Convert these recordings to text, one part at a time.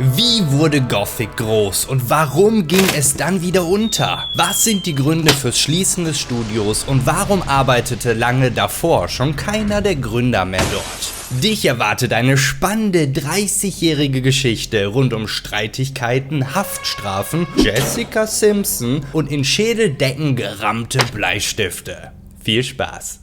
Wie wurde Gothic groß und warum ging es dann wieder unter? Was sind die Gründe fürs Schließen des Studios und warum arbeitete lange davor schon keiner der Gründer mehr dort? Dich erwartet eine spannende 30-jährige Geschichte rund um Streitigkeiten, Haftstrafen, Jessica Simpson und in Schädeldecken gerammte Bleistifte. Viel Spaß!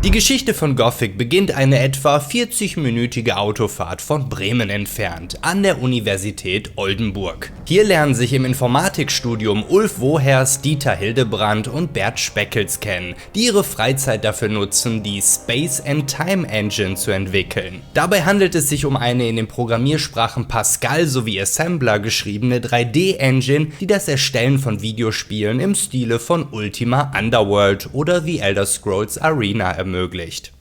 Die Geschichte von Gothic beginnt eine etwa 40-minütige Autofahrt von Bremen entfernt, an der Universität Oldenburg. Hier lernen sich im Informatikstudium Ulf Wohers, Dieter Hildebrandt und Bert Speckels kennen, die ihre Freizeit dafür nutzen, die Space and Time Engine zu entwickeln. Dabei handelt es sich um eine in den Programmiersprachen Pascal sowie Assembler geschriebene 3D-Engine, die das Erstellen von Videospielen im Stile von Ultima Underworld oder The Elder Scrolls Arena ermöglicht.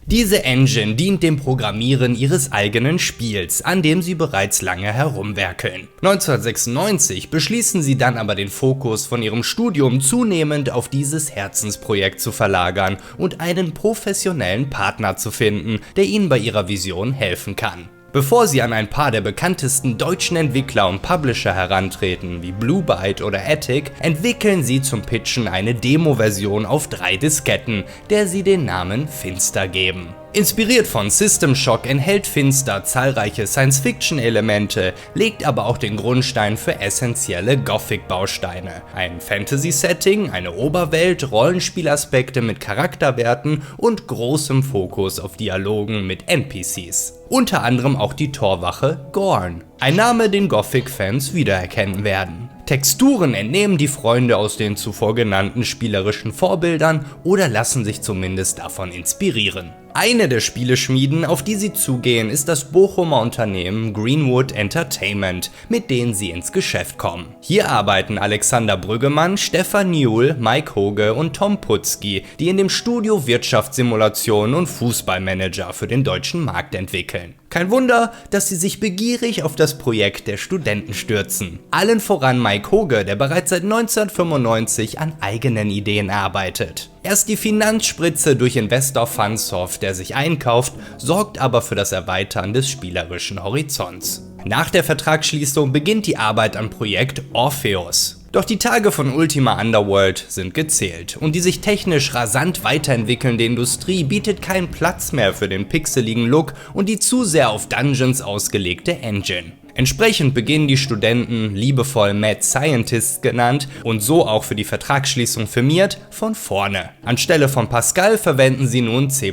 Diese Engine dient dem Programmieren ihres eigenen Spiels, an dem sie bereits lange herumwerkeln. 1996 beschließen sie dann aber den Fokus von ihrem Studium zunehmend auf dieses Herzensprojekt zu verlagern und einen professionellen Partner zu finden, der ihnen bei ihrer Vision helfen kann. Bevor sie an ein paar der bekanntesten deutschen Entwickler und Publisher herantreten, wie Blue Byte oder Attic, entwickeln sie zum Pitchen eine Demo-Version auf 3 Disketten, der sie den Namen Finster geben. Inspiriert von System Shock enthält Finster zahlreiche Science-Fiction-Elemente, legt aber auch den Grundstein für essentielle Gothic-Bausteine. Ein Fantasy-Setting, eine Oberwelt, Rollenspielaspekte mit Charakterwerten und großem Fokus auf Dialogen mit NPCs. Unter anderem auch die Torwache Gorn, ein Name, den Gothic-Fans wiedererkennen werden. Texturen entnehmen die Freunde aus den zuvor genannten spielerischen Vorbildern oder lassen sich zumindest davon inspirieren. Eine der Spieleschmieden, auf die sie zugehen, ist das Bochumer Unternehmen Greenwood Entertainment, mit denen sie ins Geschäft kommen. Hier arbeiten Alexander Brüggemann, Stefan Newell, Mike Hoge und Tom Putzki, die in dem Studio Wirtschaftssimulationen und Fußballmanager für den deutschen Markt entwickeln. Kein Wunder, dass sie sich begierig auf das Projekt der Studenten stürzen. Allen voran Mike Hoge, der bereits seit 1995 an eigenen Ideen arbeitet. Erst die Finanzspritze durch Investor Funsoft, der sich einkauft, sorgt aber für das Erweitern des spielerischen Horizonts. Nach der Vertragsschließung beginnt die Arbeit am Projekt Orpheus. Doch die Tage von Ultima Underworld sind gezählt und die sich technisch rasant weiterentwickelnde Industrie bietet keinen Platz mehr für den pixeligen Look und die zu sehr auf Dungeons ausgelegte Engine. Entsprechend beginnen die Studenten, liebevoll Mad Scientists genannt und so auch für die Vertragsschließung firmiert, von vorne. Anstelle von Pascal verwenden sie nun C++,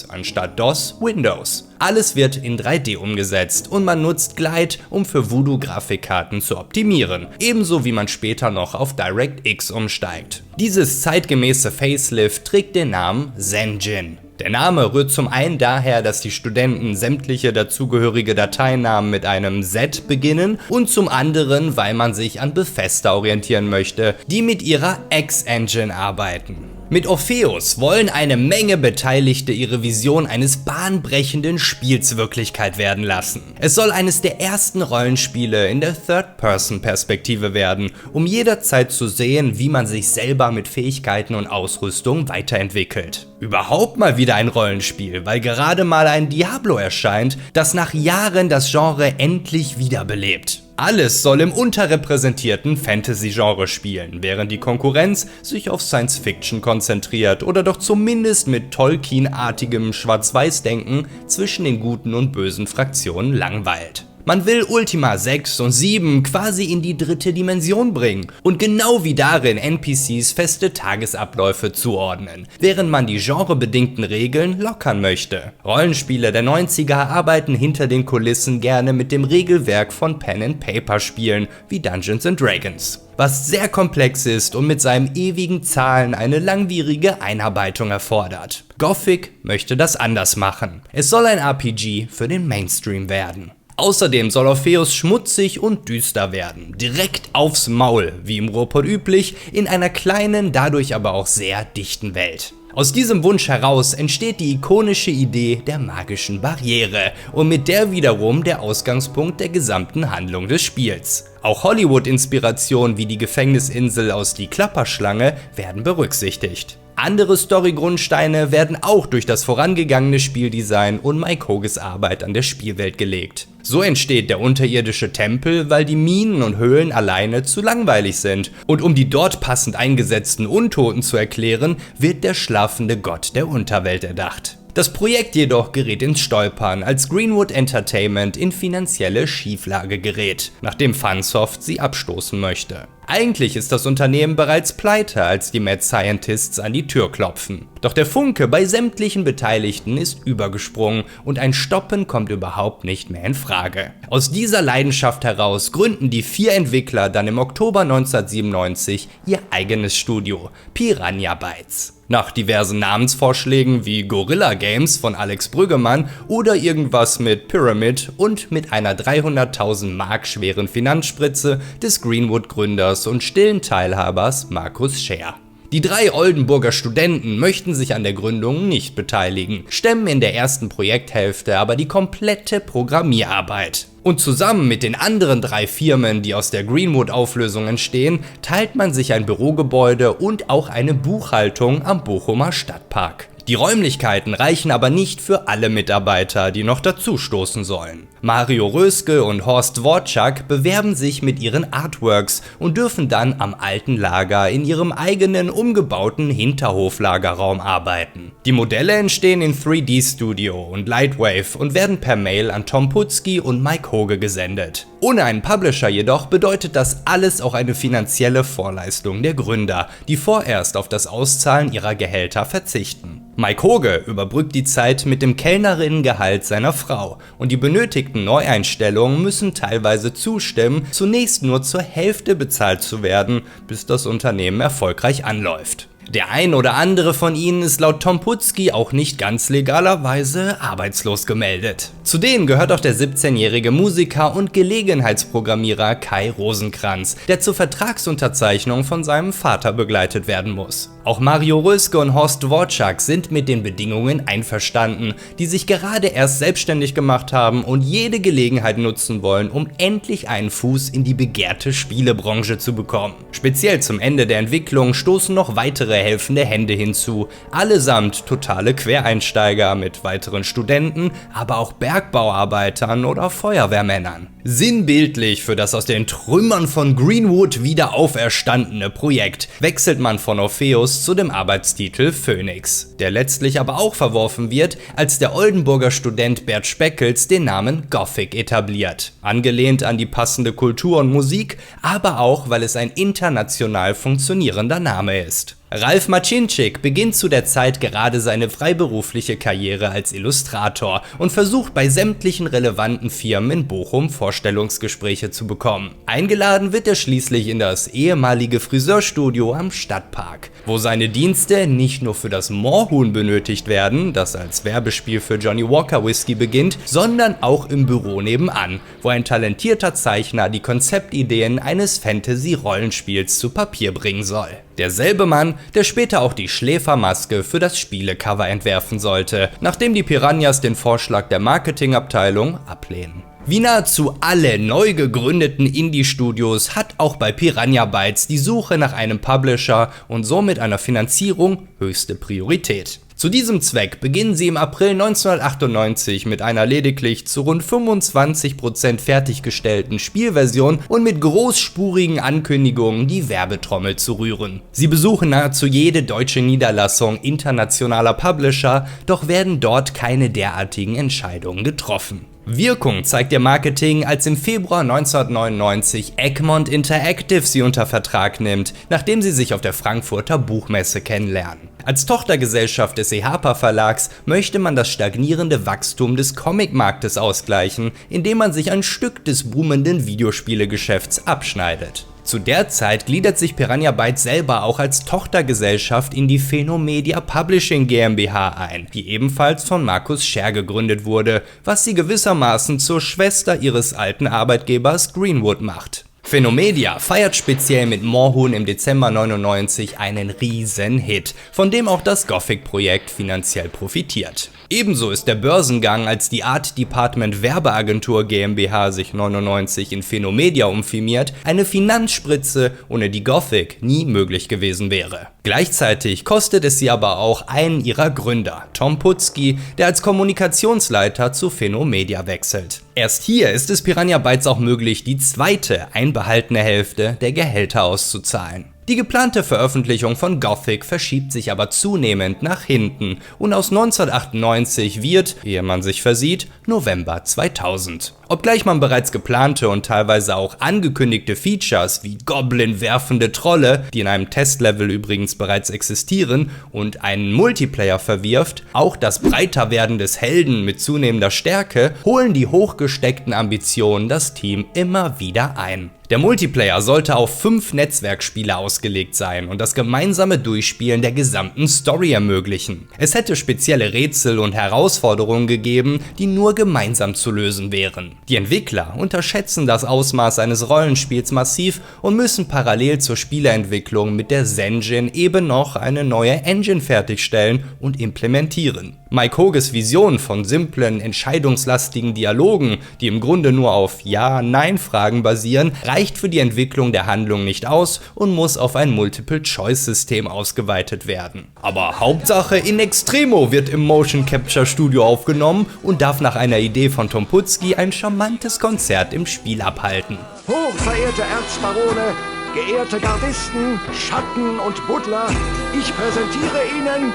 anstatt DOS Windows. Alles wird in 3D umgesetzt und man nutzt Glide, um für Voodoo-Grafikkarten zu optimieren, ebenso wie man später noch auf DirectX umsteigt. Dieses zeitgemäße Facelift trägt den Namen Zenjin. Der Name rührt zum einen daher, dass die Studenten sämtliche dazugehörige Dateinamen mit einem Z beginnen und zum anderen, weil man sich an Bethesda orientieren möchte, die mit ihrer X-Engine arbeiten. Mit Orpheus wollen eine Menge Beteiligte ihre Vision eines bahnbrechenden Spiels Wirklichkeit werden lassen. Es soll eines der ersten Rollenspiele in der Third-Person-Perspektive werden, um jederzeit zu sehen, wie man sich selber mit Fähigkeiten und Ausrüstung weiterentwickelt. Überhaupt mal wieder ein Rollenspiel, weil gerade mal ein Diablo erscheint, das nach Jahren das Genre endlich wiederbelebt. Alles soll im unterrepräsentierten Fantasy-Genre spielen, während die Konkurrenz sich auf Science-Fiction konzentriert oder doch zumindest mit Tolkien-artigem Schwarz-Weiß-Denken zwischen den guten und bösen Fraktionen langweilt. Man will Ultima 6 und 7 quasi in die 3. Dimension bringen und genau wie darin NPCs feste Tagesabläufe zuordnen, während man die genrebedingten Regeln lockern möchte. Rollenspiele der 90er arbeiten hinter den Kulissen gerne mit dem Regelwerk von Pen-and-Paper-Spielen wie Dungeons & Dragons, was sehr komplex ist und mit seinen ewigen Zahlen eine langwierige Einarbeitung erfordert. Gothic möchte das anders machen. Es soll ein RPG für den Mainstream werden. Außerdem soll Orpheus schmutzig und düster werden, direkt aufs Maul, wie im Ruhrpott üblich, in einer kleinen, dadurch aber auch sehr dichten Welt. Aus diesem Wunsch heraus entsteht die ikonische Idee der magischen Barriere und mit der wiederum der Ausgangspunkt der gesamten Handlung des Spiels. Auch Hollywood-Inspirationen wie die Gefängnisinsel aus Die Klapperschlange werden berücksichtigt. Andere Story-Grundsteine werden auch durch das vorangegangene Spieldesign und Mike Hoges Arbeit an der Spielwelt gelegt. So entsteht der unterirdische Tempel, weil die Minen und Höhlen alleine zu langweilig sind. Und um die dort passend eingesetzten Untoten zu erklären, wird der schlafende Gott der Unterwelt erdacht. Das Projekt jedoch gerät ins Stolpern, als Greenwood Entertainment in finanzielle Schieflage gerät, nachdem Funsoft sie abstoßen möchte. Eigentlich ist das Unternehmen bereits pleite, als die Mad Scientists an die Tür klopfen. Doch der Funke bei sämtlichen Beteiligten ist übergesprungen und ein Stoppen kommt überhaupt nicht mehr in Frage. Aus dieser Leidenschaft heraus gründen die 4 Entwickler dann im Oktober 1997 ihr eigenes Studio, Piranha Bytes. Nach diversen Namensvorschlägen wie Gorilla Games von Alex Brüggemann oder irgendwas mit Pyramid und mit einer 300.000 Mark schweren Finanzspritze des Greenwood-Gründers und stillen Teilhabers Markus Scher. Die 3 Oldenburger Studenten möchten sich an der Gründung nicht beteiligen, stemmen in der ersten Projekthälfte aber die komplette Programmierarbeit. Und zusammen mit den anderen 3 Firmen, die aus der Greenwood-Auflösung entstehen, teilt man sich ein Bürogebäude und auch eine Buchhaltung am Bochumer Stadtpark. Die Räumlichkeiten reichen aber nicht für alle Mitarbeiter, die noch dazustoßen sollen. Mario Röske und Horst Dworczak bewerben sich mit ihren Artworks und dürfen dann am alten Lager in ihrem eigenen umgebauten Hinterhoflagerraum arbeiten. Die Modelle entstehen in 3D Studio und Lightwave und werden per Mail an Tom Putzki und Mike Hoge gesendet. Ohne einen Publisher jedoch bedeutet das alles auch eine finanzielle Vorleistung der Gründer, die vorerst auf das Auszahlen ihrer Gehälter verzichten. Mike Hoge überbrückt die Zeit mit dem Kellnerinnengehalt seiner Frau und die benötigten Neueinstellungen müssen teilweise zustimmen, zunächst nur zur Hälfte bezahlt zu werden, bis das Unternehmen erfolgreich anläuft. Der ein oder andere von ihnen ist laut Tom Putzki auch nicht ganz legalerweise arbeitslos gemeldet. Zu denen gehört auch der 17-jährige Musiker und Gelegenheitsprogrammierer Kai Rosenkranz, der zur Vertragsunterzeichnung von seinem Vater begleitet werden muss. Auch Mario Röske und Horst Dworczak sind mit den Bedingungen einverstanden, die sich gerade erst selbstständig gemacht haben und jede Gelegenheit nutzen wollen, um endlich einen Fuß in die begehrte Spielebranche zu bekommen. Speziell zum Ende der Entwicklung stoßen noch weitere helfende Hände hinzu, allesamt totale Quereinsteiger mit weiteren Studenten, aber auch Bergbauarbeitern oder Feuerwehrmännern. Sinnbildlich für das aus den Trümmern von Greenwood wieder auferstandene Projekt wechselt man von Orpheus zu dem Arbeitstitel Phoenix, der letztlich aber auch verworfen wird, als der Oldenburger Student Bert Speckels den Namen Gothic etabliert. Angelehnt an die passende Kultur und Musik, aber auch, weil es ein international funktionierender Name ist. Ralf Macinczyk beginnt zu der Zeit gerade seine freiberufliche Karriere als Illustrator und versucht bei sämtlichen relevanten Firmen in Bochum Vorstellungsgespräche zu bekommen. Eingeladen wird er schließlich in das ehemalige Friseurstudio am Stadtpark, wo seine Dienste nicht nur für das Moorhuhn benötigt werden, das als Werbespiel für Johnny Walker Whisky beginnt, sondern auch im Büro nebenan, wo ein talentierter Zeichner die Konzeptideen eines Fantasy-Rollenspiels zu Papier bringen soll. Derselbe Mann, der später auch die Schläfermaske für das Spielecover entwerfen sollte, nachdem die Piranhas den Vorschlag der Marketingabteilung ablehnen. Wie nahezu alle neu gegründeten Indie-Studios hat auch bei Piranha Bytes die Suche nach einem Publisher und somit einer Finanzierung höchste Priorität. Zu diesem Zweck beginnen sie im April 1998 mit einer lediglich zu rund 25% fertiggestellten Spielversion und mit großspurigen Ankündigungen die Werbetrommel zu rühren. Sie besuchen nahezu jede deutsche Niederlassung internationaler Publisher, doch werden dort keine derartigen Entscheidungen getroffen. Wirkung zeigt ihr Marketing, als im Februar 1999 Egmont Interactive sie unter Vertrag nimmt, nachdem sie sich auf der Frankfurter Buchmesse kennenlernen. Als Tochtergesellschaft des EHPA Verlags möchte man das stagnierende Wachstum des Comicmarktes ausgleichen, indem man sich ein Stück des boomenden Videospielegeschäfts abschneidet. Zu der Zeit gliedert sich Piranha Bytes selber auch als Tochtergesellschaft in die Phenomedia Publishing GmbH ein, die ebenfalls von Markus Scher gegründet wurde, was sie gewissermaßen zur Schwester ihres alten Arbeitgebers Greenwood macht. Phenomedia feiert speziell mit Moorhuhn im Dezember 99 einen Riesen-Hit, von dem auch das Gothic-Projekt finanziell profitiert. Ebenso ist der Börsengang, als die Art Department Werbeagentur GmbH sich 99 in Phenomedia umfirmiert, eine Finanzspritze, ohne die Gothic nie möglich gewesen wäre. Gleichzeitig kostet es sie aber auch einen ihrer Gründer, Tom Putzki, der als Kommunikationsleiter zu Phenomedia wechselt. Erst hier ist es Piranha Bytes auch möglich, die zweite einbehaltene Hälfte der Gehälter auszuzahlen. Die geplante Veröffentlichung von Gothic verschiebt sich aber zunehmend nach hinten und aus 1998 wird, ehe man sich versieht, November 2000. Obgleich man bereits geplante und teilweise auch angekündigte Features wie Goblin-werfende Trolle, die in einem Testlevel übrigens bereits existieren, und einen Multiplayer verwirft, auch das Breiterwerden des Helden mit zunehmender Stärke, holen die hochgesteckten Ambitionen das Team immer wieder ein. Der Multiplayer sollte auf 5 Netzwerkspiele ausgelegt sein und das gemeinsame Durchspielen der gesamten Story ermöglichen. Es hätte spezielle Rätsel und Herausforderungen gegeben, die nur gemeinsam zu lösen wären. Die Entwickler unterschätzen das Ausmaß eines Rollenspiels massiv und müssen parallel zur Spieleentwicklung mit der Zenjin eben noch eine neue Engine fertigstellen und implementieren. Mike Hoges Vision von simplen, entscheidungslastigen Dialogen, die im Grunde nur auf Ja-Nein-Fragen basieren, reicht für die Entwicklung der Handlung nicht aus und muss auf ein Multiple-Choice-System ausgeweitet werden. Aber Hauptsache, In Extremo wird im Motion Capture Studio aufgenommen und darf nach einer Idee von Tom Putzki ein charmantes Konzert im Spiel abhalten. Hochverehrte Erzbarone, geehrte Gardisten, Schatten und Buddler, ich präsentiere Ihnen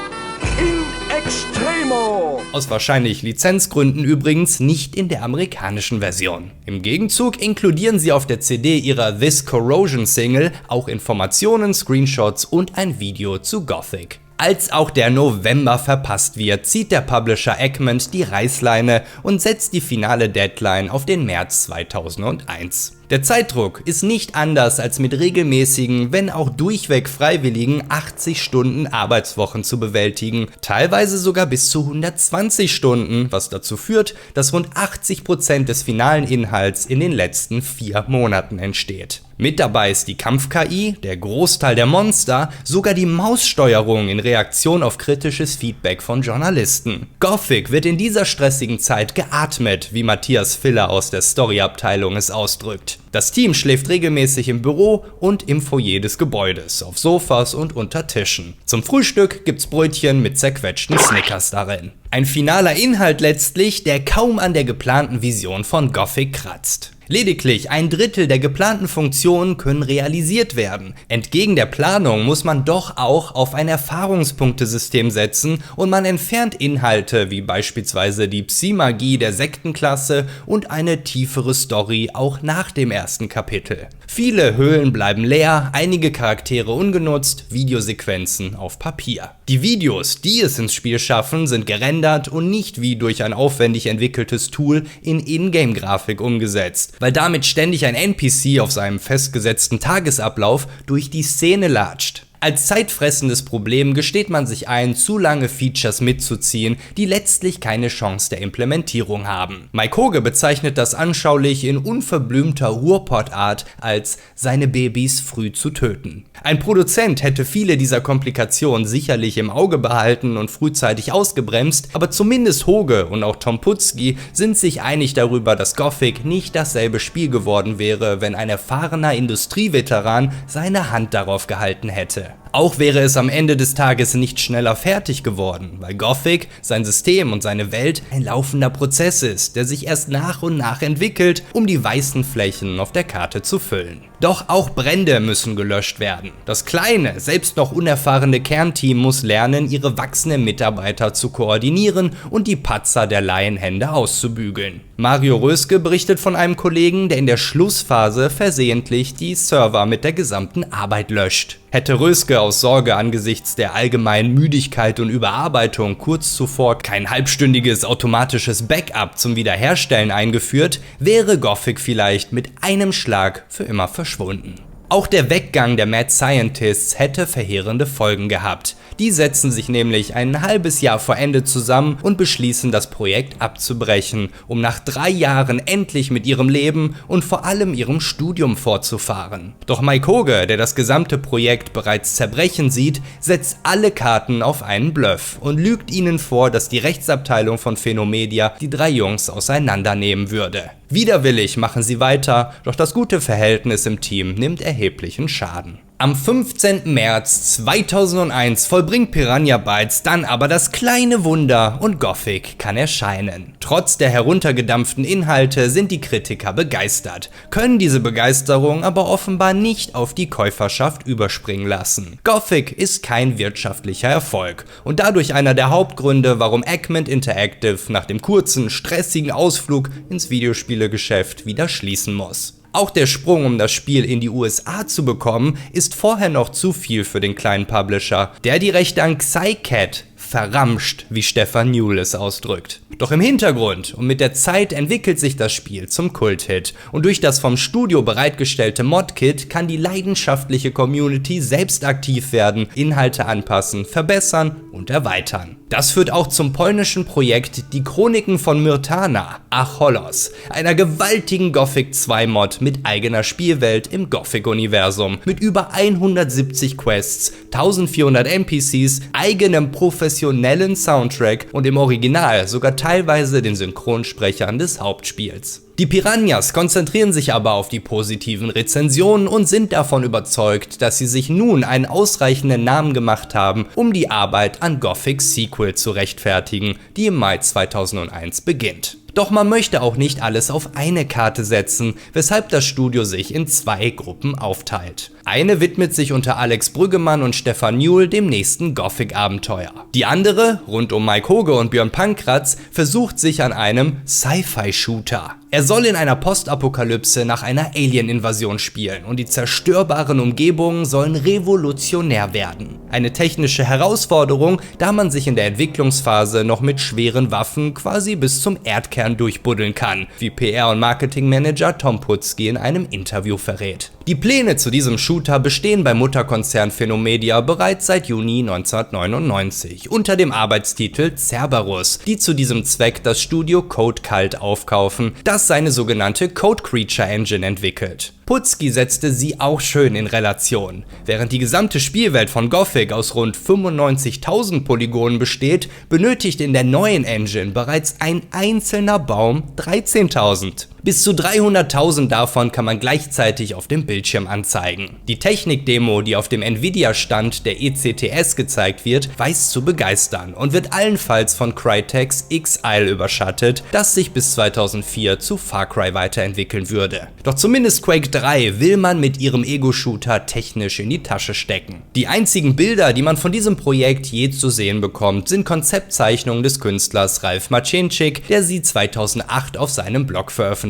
In Extremo! Aus wahrscheinlich Lizenzgründen übrigens nicht in der amerikanischen Version. Im Gegenzug inkludieren sie auf der CD ihrer This Corrosion Single auch Informationen, Screenshots und ein Video zu Gothic. Als auch der November verpasst wird, zieht der Publisher Egmont die Reißleine und setzt die finale Deadline auf den März 2001. Der Zeitdruck ist nicht anders als mit regelmäßigen, wenn auch durchweg freiwilligen 80 Stunden Arbeitswochen zu bewältigen, teilweise sogar bis zu 120 Stunden, was dazu führt, dass rund 80% des finalen Inhalts in den letzten 4 Monaten entsteht. Mit dabei ist die Kampf-KI, der Großteil der Monster, sogar die Maussteuerung in Reaktion auf kritisches Feedback von Journalisten. Gothic wird in dieser stressigen Zeit geatmet, wie Matthias Filler aus der Story-Abteilung es ausdrückt. Das Team schläft regelmäßig im Büro und im Foyer des Gebäudes, auf Sofas und unter Tischen. Zum Frühstück gibt's Brötchen mit zerquetschten Snickers darin. Ein finaler Inhalt letztlich, der kaum an der geplanten Vision von Gothic kratzt. Lediglich 1/3 der geplanten Funktionen können realisiert werden. Entgegen der Planung muss man doch auch auf ein Erfahrungspunktesystem setzen und man entfernt Inhalte wie beispielsweise die Psi-Magie der Sektenklasse und eine tiefere Story auch nach dem ersten Kapitel. Viele Höhlen bleiben leer, einige Charaktere ungenutzt, Videosequenzen auf Papier. Die Videos, die es ins Spiel schaffen, sind gerendert und nicht wie durch ein aufwendig entwickeltes Tool in Ingame-Grafik umgesetzt, weil damit ständig ein NPC auf seinem festgesetzten Tagesablauf durch die Szene latscht. Als zeitfressendes Problem gesteht man sich ein, zu lange Features mitzuziehen, die letztlich keine Chance der Implementierung haben. Mike Hoge bezeichnet das anschaulich in unverblümter Ruhrpott-Art als seine Babys früh zu töten. Ein Produzent hätte viele dieser Komplikationen sicherlich im Auge behalten und frühzeitig ausgebremst, aber zumindest Hoge und auch Tom Putzki sind sich einig darüber, dass Gothic nicht dasselbe Spiel geworden wäre, wenn ein erfahrener Industrieveteran seine Hand darauf gehalten hätte. Auch wäre es am Ende des Tages nicht schneller fertig geworden, weil Gothic, sein System und seine Welt ein laufender Prozess ist, der sich erst nach und nach entwickelt, um die weißen Flächen auf der Karte zu füllen. Doch auch Brände müssen gelöscht werden. Das kleine, selbst noch unerfahrene Kernteam muss lernen, ihre wachsenden Mitarbeiter zu koordinieren und die Patzer der Laienhände auszubügeln. Mario Röske berichtet von einem Kollegen, der in der Schlussphase versehentlich die Server mit der gesamten Arbeit löscht. Hätte Röske aus Sorge angesichts der allgemeinen Müdigkeit und Überarbeitung kurz zuvor kein halbstündiges automatisches Backup zum Wiederherstellen eingeführt, wäre Gothic vielleicht mit einem Schlag für immer verschwunden. Auch der Weggang der Mad Scientists hätte verheerende Folgen gehabt. Die setzen sich nämlich ein halbes Jahr vor Ende zusammen und beschließen, das Projekt abzubrechen, um nach 3 Jahren endlich mit ihrem Leben und vor allem ihrem Studium fortzufahren. Doch Mike Hoge, der das gesamte Projekt bereits zerbrechen sieht, setzt alle Karten auf einen Bluff und lügt ihnen vor, dass die Rechtsabteilung von Phenomedia die 3 Jungs auseinandernehmen würde. Widerwillig machen sie weiter, doch das gute Verhältnis im Team nimmt erheblichen Schaden. Am 15. März 2001 vollbringt Piranha Bytes dann aber das kleine Wunder und Gothic kann erscheinen. Trotz der heruntergedampften Inhalte sind die Kritiker begeistert, können diese Begeisterung aber offenbar nicht auf die Käuferschaft überspringen lassen. Gothic ist kein wirtschaftlicher Erfolg und dadurch einer der Hauptgründe, warum Egmont Interactive nach dem kurzen, stressigen Ausflug ins Videospielegeschäft wieder schließen muss. Auch der Sprung, um das Spiel in die USA zu bekommen, ist vorher noch zu viel für den kleinen Publisher, der die Rechte an Psy-Cat verramscht, wie Stefan Newell es ausdrückt. Doch im Hintergrund und mit der Zeit entwickelt sich das Spiel zum Kulthit und durch das vom Studio bereitgestellte Modkit kann die leidenschaftliche Community selbst aktiv werden, Inhalte anpassen, verbessern und erweitern. Das führt auch zum polnischen Projekt Die Chroniken von Myrtana, Acholos, einer gewaltigen Gothic 2 Mod mit eigener Spielwelt im Gothic-Universum, mit über 170 Quests, 1400 NPCs, eigenem professionellen Soundtrack und im Original sogar teilweise den Synchronsprechern des Hauptspiels. Die Piranhas konzentrieren sich aber auf die positiven Rezensionen und sind davon überzeugt, dass sie sich nun einen ausreichenden Namen gemacht haben, um die Arbeit an Gothic Sequel zu rechtfertigen, die im Mai 2001 beginnt. Doch man möchte auch nicht alles auf eine Karte setzen, weshalb das Studio sich in 2 Gruppen aufteilt. Eine widmet sich unter Alex Brüggemann und Stefan Newell dem nächsten Gothic-Abenteuer. Die andere, rund um Mike Hoge und Björn Pankratz, versucht sich an einem Sci-Fi-Shooter. Er soll in einer Postapokalypse nach einer Alien-Invasion spielen und die zerstörbaren Umgebungen sollen revolutionär werden. Eine technische Herausforderung, da man sich in der Entwicklungsphase noch mit schweren Waffen quasi bis zum Erdkern durchbuddeln kann, wie PR- und Marketingmanager Tom Putzki in einem Interview verrät. Die Pläne zu diesem Shooter bestehen beim Mutterkonzern Phenomedia bereits seit Juni 1999 unter dem Arbeitstitel Cerberus, die zu diesem Zweck das Studio Code Cult aufkaufen, das seine sogenannte Code Creature Engine entwickelt. Putzki setzte sie auch schön in Relation. Während die gesamte Spielwelt von Gothic aus rund 95.000 Polygonen besteht, benötigt in der neuen Engine bereits ein einzelner Baum 13.000. Bis zu 300.000 davon kann man gleichzeitig auf dem Bildschirm anzeigen. Die Technik-Demo, die auf dem Nvidia-Stand der ECTS gezeigt wird, weiß zu begeistern und wird allenfalls von Crytek's X-Isle überschattet, das sich bis 2004 zu Far Cry weiterentwickeln würde. Doch zumindest Quake 3 will man mit ihrem Ego-Shooter technisch in die Tasche stecken. Die einzigen Bilder, die man von diesem Projekt je zu sehen bekommt, sind Konzeptzeichnungen des Künstlers Ralf Maciejczyk, der sie 2008 auf seinem Blog veröffentlicht.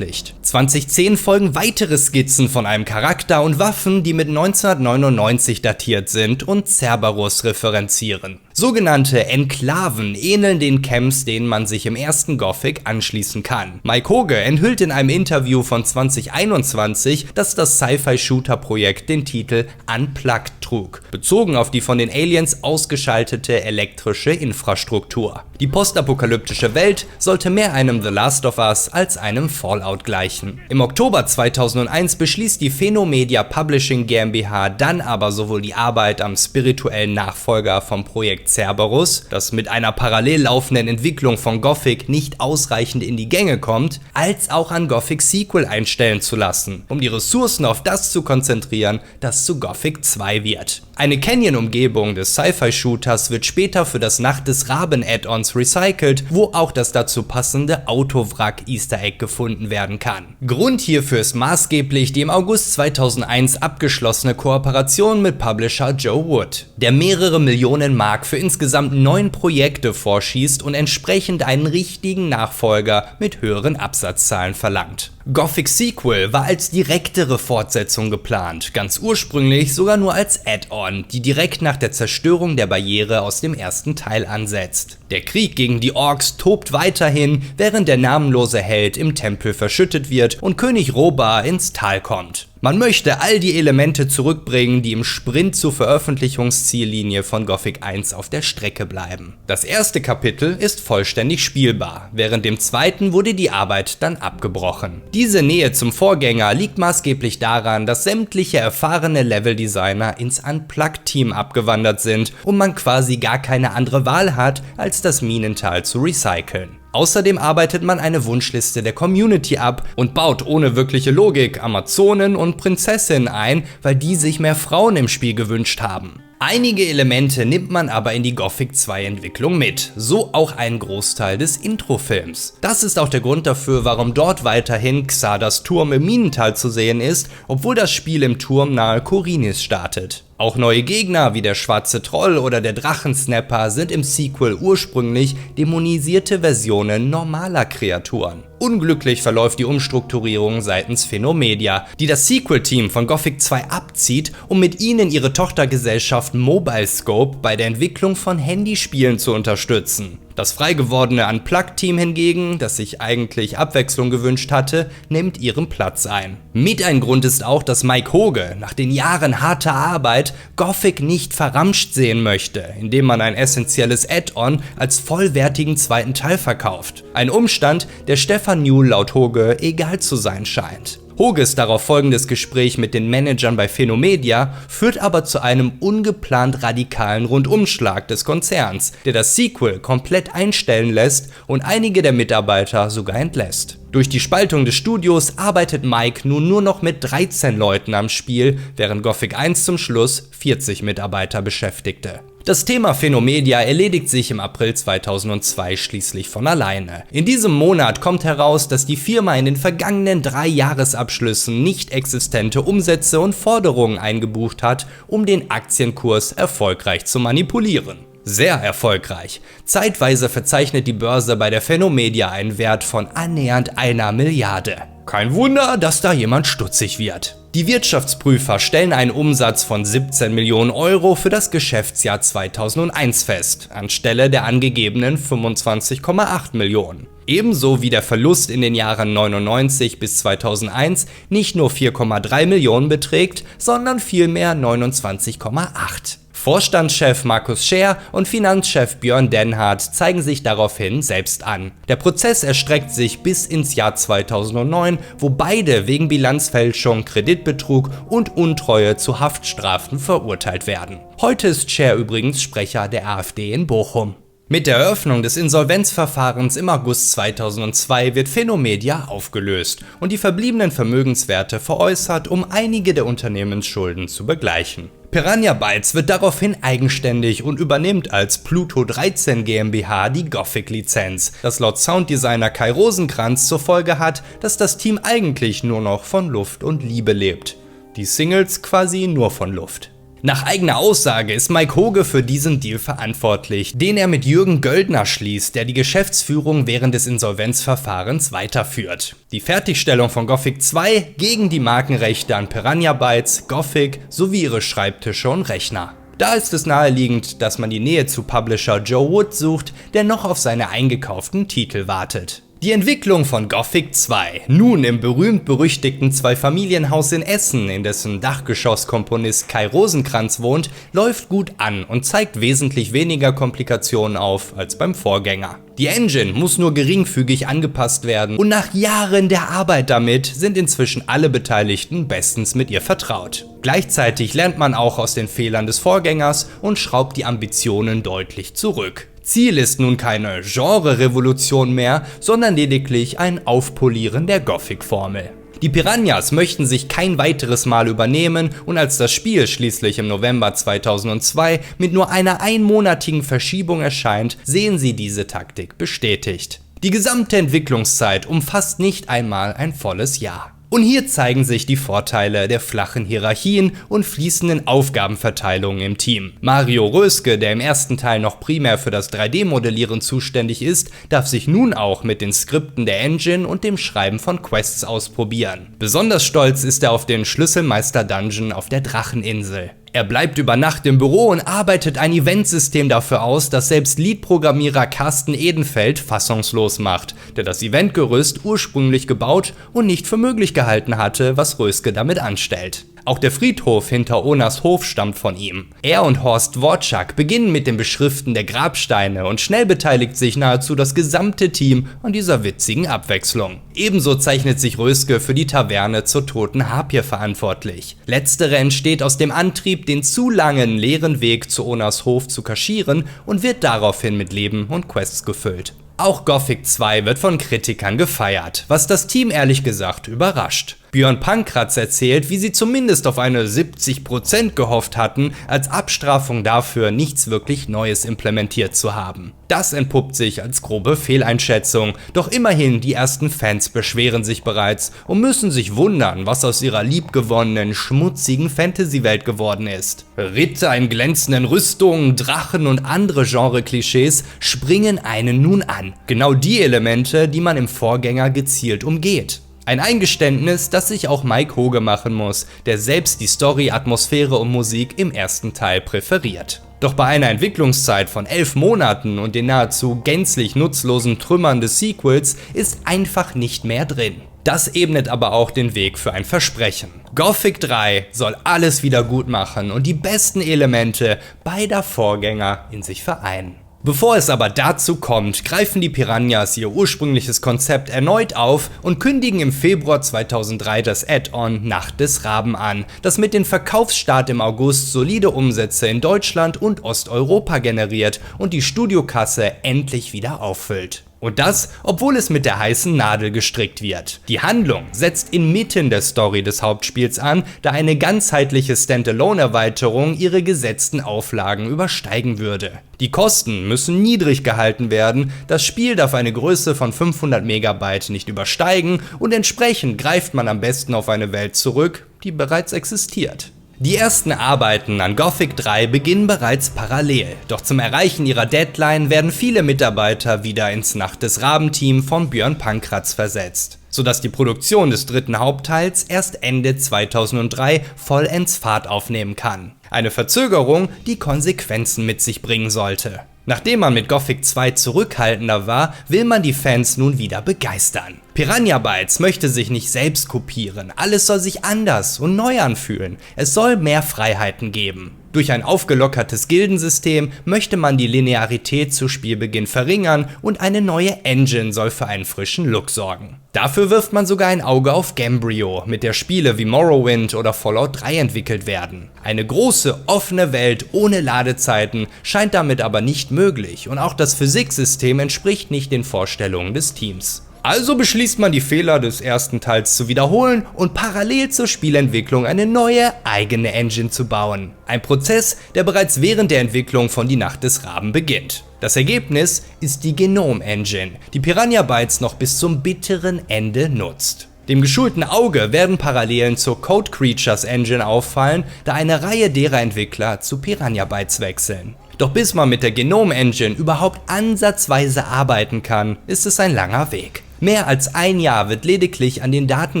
2010 folgen weitere Skizzen von einem Charakter und Waffen, die mit 1999 datiert sind und Cerberus referenzieren. Sogenannte Enklaven ähneln den Camps, denen man sich im ersten Gothic anschließen kann. Mike Hoge enthüllt in einem Interview von 2021, dass das Sci-Fi-Shooter-Projekt den Titel Unplugged trug, bezogen auf die von den Aliens ausgeschaltete elektrische Infrastruktur. Die postapokalyptische Welt sollte mehr einem The Last of Us als einem Fallout gleichen. Im Oktober 2001 beschließt die Phenomedia Publishing GmbH dann aber sowohl die Arbeit am spirituellen Nachfolger vom Projekt Cerberus, das mit einer parallel laufenden Entwicklung von Gothic nicht ausreichend in die Gänge kommt, als auch an Gothic Sequel einstellen zu lassen, um die Ressourcen auf das zu konzentrieren, das zu Gothic 2 wird. Eine Canyon-Umgebung des Sci-Fi-Shooters wird später für das Nacht des Raben-Add-ons recycelt, wo auch das dazu passende Autowrack-Easter-Egg gefunden werden kann. Grund hierfür ist maßgeblich die im August 2001 abgeschlossene Kooperation mit Publisher Joe Wood, der mehrere Millionen Mark für insgesamt 9 Projekte vorschießt und entsprechend einen richtigen Nachfolger mit höheren Absatzzahlen verlangt. Gothic Sequel war als direktere Fortsetzung geplant, ganz ursprünglich sogar nur als Add-on, die direkt nach der Zerstörung der Barriere aus dem ersten Teil ansetzt. Der Krieg gegen die Orks tobt weiterhin, während der namenlose Held im Tempel verschüttet wird und König Robar ins Tal kommt. Man möchte all die Elemente zurückbringen, die im Sprint zur Veröffentlichungsziellinie von Gothic 1 auf der Strecke bleiben. Das erste Kapitel ist vollständig spielbar, während dem zweiten wurde die Arbeit dann abgebrochen. Diese Nähe zum Vorgänger liegt maßgeblich daran, dass sämtliche erfahrene Leveldesigner ins Unplugged-Team abgewandert sind und man quasi gar keine andere Wahl hat, als das Minental zu recyceln. Außerdem arbeitet man eine Wunschliste der Community ab und baut ohne wirkliche Logik Amazonen und Prinzessinnen ein, weil die sich mehr Frauen im Spiel gewünscht haben. Einige Elemente nimmt man aber in die Gothic 2 Entwicklung mit, so auch einen Großteil des Introfilms. Das ist auch der Grund dafür, warum dort weiterhin Xardas Turm im Minental zu sehen ist, obwohl das Spiel im Turm nahe Khorinis startet. Auch neue Gegner wie der schwarze Troll oder der Drachensnapper sind im Sequel ursprünglich dämonisierte Versionen normaler Kreaturen. Unglücklich verläuft die Umstrukturierung seitens Phenomedia, die das Sequel-Team von Gothic 2 abzieht, um mit ihnen ihre Tochtergesellschaft Mobile Scope bei der Entwicklung von Handyspielen zu unterstützen. Das frei gewordene Unplugged-Team hingegen, das sich eigentlich Abwechslung gewünscht hatte, nimmt ihren Platz ein. Mit ein Grund ist auch, dass Mike Hoge nach den Jahren harter Arbeit Gothic nicht verramscht sehen möchte, indem man ein essentielles Add-on als vollwertigen zweiten Teil verkauft. Ein Umstand, der Stefan Newell laut Hoge egal zu sein scheint. Hoges darauf folgendes Gespräch mit den Managern bei Phenomedia führt aber zu einem ungeplant radikalen Rundumschlag des Konzerns, der das Sequel komplett einstellen lässt und einige der Mitarbeiter sogar entlässt. Durch die Spaltung des Studios arbeitet Mike nun nur noch mit 13 Leuten am Spiel, während Gothic 1 zum Schluss 40 Mitarbeiter beschäftigte. Das Thema Phenomedia erledigt sich im April 2002 schließlich von alleine. In diesem Monat kommt heraus, dass die Firma in den vergangenen 3 Jahresabschlüssen nicht existente Umsätze und Forderungen eingebucht hat, um den Aktienkurs erfolgreich zu manipulieren. Sehr erfolgreich. Zeitweise verzeichnet die Börse bei der Phenomedia einen Wert von annähernd 1 Milliarde. Kein Wunder, dass da jemand stutzig wird. Die Wirtschaftsprüfer stellen einen Umsatz von 17 Millionen Euro für das Geschäftsjahr 2001 fest, anstelle der angegebenen 25,8 Millionen. Ebenso wie der Verlust in den Jahren 99 bis 2001 nicht nur 4,3 Millionen beträgt, sondern vielmehr 29,8. Vorstandschef Markus Scher und Finanzchef Björn Denhardt zeigen sich daraufhin selbst an. Der Prozess erstreckt sich bis ins Jahr 2009, wo beide wegen Bilanzfälschung, Kreditbetrug und Untreue zu Haftstrafen verurteilt werden. Heute ist Scher übrigens Sprecher der AfD in Bochum. Mit der Eröffnung des Insolvenzverfahrens im August 2002 wird Phenomedia aufgelöst und die verbliebenen Vermögenswerte veräußert, um einige der Unternehmensschulden zu begleichen. Piranha Bytes wird daraufhin eigenständig und übernimmt als Pluto 13 GmbH die Gothic-Lizenz, das laut Sounddesigner Kai Rosenkranz zur Folge hat, dass das Team eigentlich nur noch von Luft und Liebe lebt. Die Singles quasi nur von Luft. Nach eigener Aussage ist Mike Hoge für diesen Deal verantwortlich, den er mit Jürgen Göldner schließt, der die Geschäftsführung während des Insolvenzverfahrens weiterführt. Die Fertigstellung von Gothic 2 gegen die Markenrechte an Piranha Bytes, Gothic sowie ihre Schreibtische und Rechner. Da ist es naheliegend, dass man die Nähe zu Publisher Joe Wood sucht, der noch auf seine eingekauften Titel wartet. Die Entwicklung von Gothic 2, nun im berühmt-berüchtigten Zweifamilienhaus in Essen, in dessen Dachgeschoss Komponist Kai Rosenkranz wohnt, läuft gut an und zeigt wesentlich weniger Komplikationen auf als beim Vorgänger. Die Engine muss nur geringfügig angepasst werden und nach Jahren der Arbeit damit sind inzwischen alle Beteiligten bestens mit ihr vertraut. Gleichzeitig lernt man auch aus den Fehlern des Vorgängers und schraubt die Ambitionen deutlich zurück. Ziel ist nun keine Genre-Revolution mehr, sondern lediglich ein Aufpolieren der Gothic-Formel. Die Piranhas möchten sich kein weiteres Mal übernehmen und als das Spiel schließlich im November 2002 mit nur einer einmonatigen Verschiebung erscheint, sehen sie diese Taktik bestätigt. Die gesamte Entwicklungszeit umfasst nicht einmal ein volles Jahr. Und hier zeigen sich die Vorteile der flachen Hierarchien und fließenden Aufgabenverteilungen im Team. Mario Röske, der im ersten Teil noch primär für das 3D-Modellieren zuständig ist, darf sich nun auch mit den Skripten der Engine und dem Schreiben von Quests ausprobieren. Besonders stolz ist er auf den Schlüsselmeister-Dungeon auf der Dracheninsel. Er bleibt über Nacht im Büro und arbeitet ein Eventsystem dafür aus, das selbst Lead-Programmierer Carsten Edenfeld fassungslos macht, der das Eventgerüst ursprünglich gebaut und nicht für möglich gehalten hatte, was Röske damit anstellt. Auch der Friedhof hinter Onas Hof stammt von ihm. Er und Horst Dworczak beginnen mit dem Beschriften der Grabsteine und schnell beteiligt sich nahezu das gesamte Team an dieser witzigen Abwechslung. Ebenso zeichnet sich Röske für die Taverne zur Toten Harpie verantwortlich. Letztere entsteht aus dem Antrieb, den zu langen, leeren Weg zu Onas Hof zu kaschieren und wird daraufhin mit Leben und Quests gefüllt. Auch Gothic 2 wird von Kritikern gefeiert, was das Team ehrlich gesagt überrascht. Björn Pankratz erzählt, wie sie zumindest auf eine 70% gehofft hatten, als Abstrafung dafür, nichts wirklich Neues implementiert zu haben. Das entpuppt sich als grobe Fehleinschätzung, doch immerhin die ersten Fans beschweren sich bereits und müssen sich wundern, was aus ihrer liebgewonnenen, schmutzigen Fantasy-Welt geworden ist. Ritter in glänzenden Rüstungen, Drachen und andere Genre-Klischees springen einen nun an. Genau die Elemente, die man im Vorgänger gezielt umgeht. Ein Eingeständnis, das sich auch Mike Hoge machen muss, der selbst die Story, Atmosphäre und Musik im ersten Teil präferiert. Doch bei einer Entwicklungszeit von 11 Monaten und den nahezu gänzlich nutzlosen Trümmern des Sequels ist einfach nicht mehr drin. Das ebnet aber auch den Weg für ein Versprechen. Gothic 3 soll alles wieder gut machen und die besten Elemente beider Vorgänger in sich vereinen. Bevor es aber dazu kommt, greifen die Piranhas ihr ursprüngliches Konzept erneut auf und kündigen im Februar 2003 das Add-on Nacht des Raben an, das mit dem Verkaufsstart im August solide Umsätze in Deutschland und Osteuropa generiert und die Studiokasse endlich wieder auffüllt. Und das, obwohl es mit der heißen Nadel gestrickt wird. Die Handlung setzt inmitten der Story des Hauptspiels an, da eine ganzheitliche Standalone-Erweiterung ihre gesetzten Auflagen übersteigen würde. Die Kosten müssen niedrig gehalten werden, das Spiel darf eine Größe von 500 MB nicht übersteigen und entsprechend greift man am besten auf eine Welt zurück, die bereits existiert. Die ersten Arbeiten an Gothic 3 beginnen bereits parallel, doch zum Erreichen ihrer Deadline werden viele Mitarbeiter wieder ins Nacht des Raben-Team von Björn Pankratz versetzt, sodass die Produktion des dritten Hauptteils erst Ende 2003 vollends Fahrt aufnehmen kann. Eine Verzögerung, die Konsequenzen mit sich bringen sollte. Nachdem man mit Gothic 2 zurückhaltender war, will man die Fans nun wieder begeistern. Piranha Bytes möchte sich nicht selbst kopieren, alles soll sich anders und neu anfühlen. Es soll mehr Freiheiten geben. Durch ein aufgelockertes Gildensystem möchte man die Linearität zu Spielbeginn verringern und eine neue Engine soll für einen frischen Look sorgen. Dafür wirft man sogar ein Auge auf Gamebryo, mit der Spiele wie Morrowind oder Fallout 3 entwickelt werden. Eine große, offene Welt ohne Ladezeiten scheint damit aber nicht möglich und auch das Physiksystem entspricht nicht den Vorstellungen des Teams. Also beschließt man, die Fehler des ersten Teils zu wiederholen und parallel zur Spielentwicklung eine neue, eigene Engine zu bauen. Ein Prozess, der bereits während der Entwicklung von Die Nacht des Raben beginnt. Das Ergebnis ist die Genome Engine, die Piranha Bytes noch bis zum bitteren Ende nutzt. Dem geschulten Auge werden Parallelen zur Code Creatures Engine auffallen, da eine Reihe derer Entwickler zu Piranha Bytes wechseln. Doch bis man mit der Genome Engine überhaupt ansatzweise arbeiten kann, ist es ein langer Weg. Mehr als ein Jahr wird lediglich an den Daten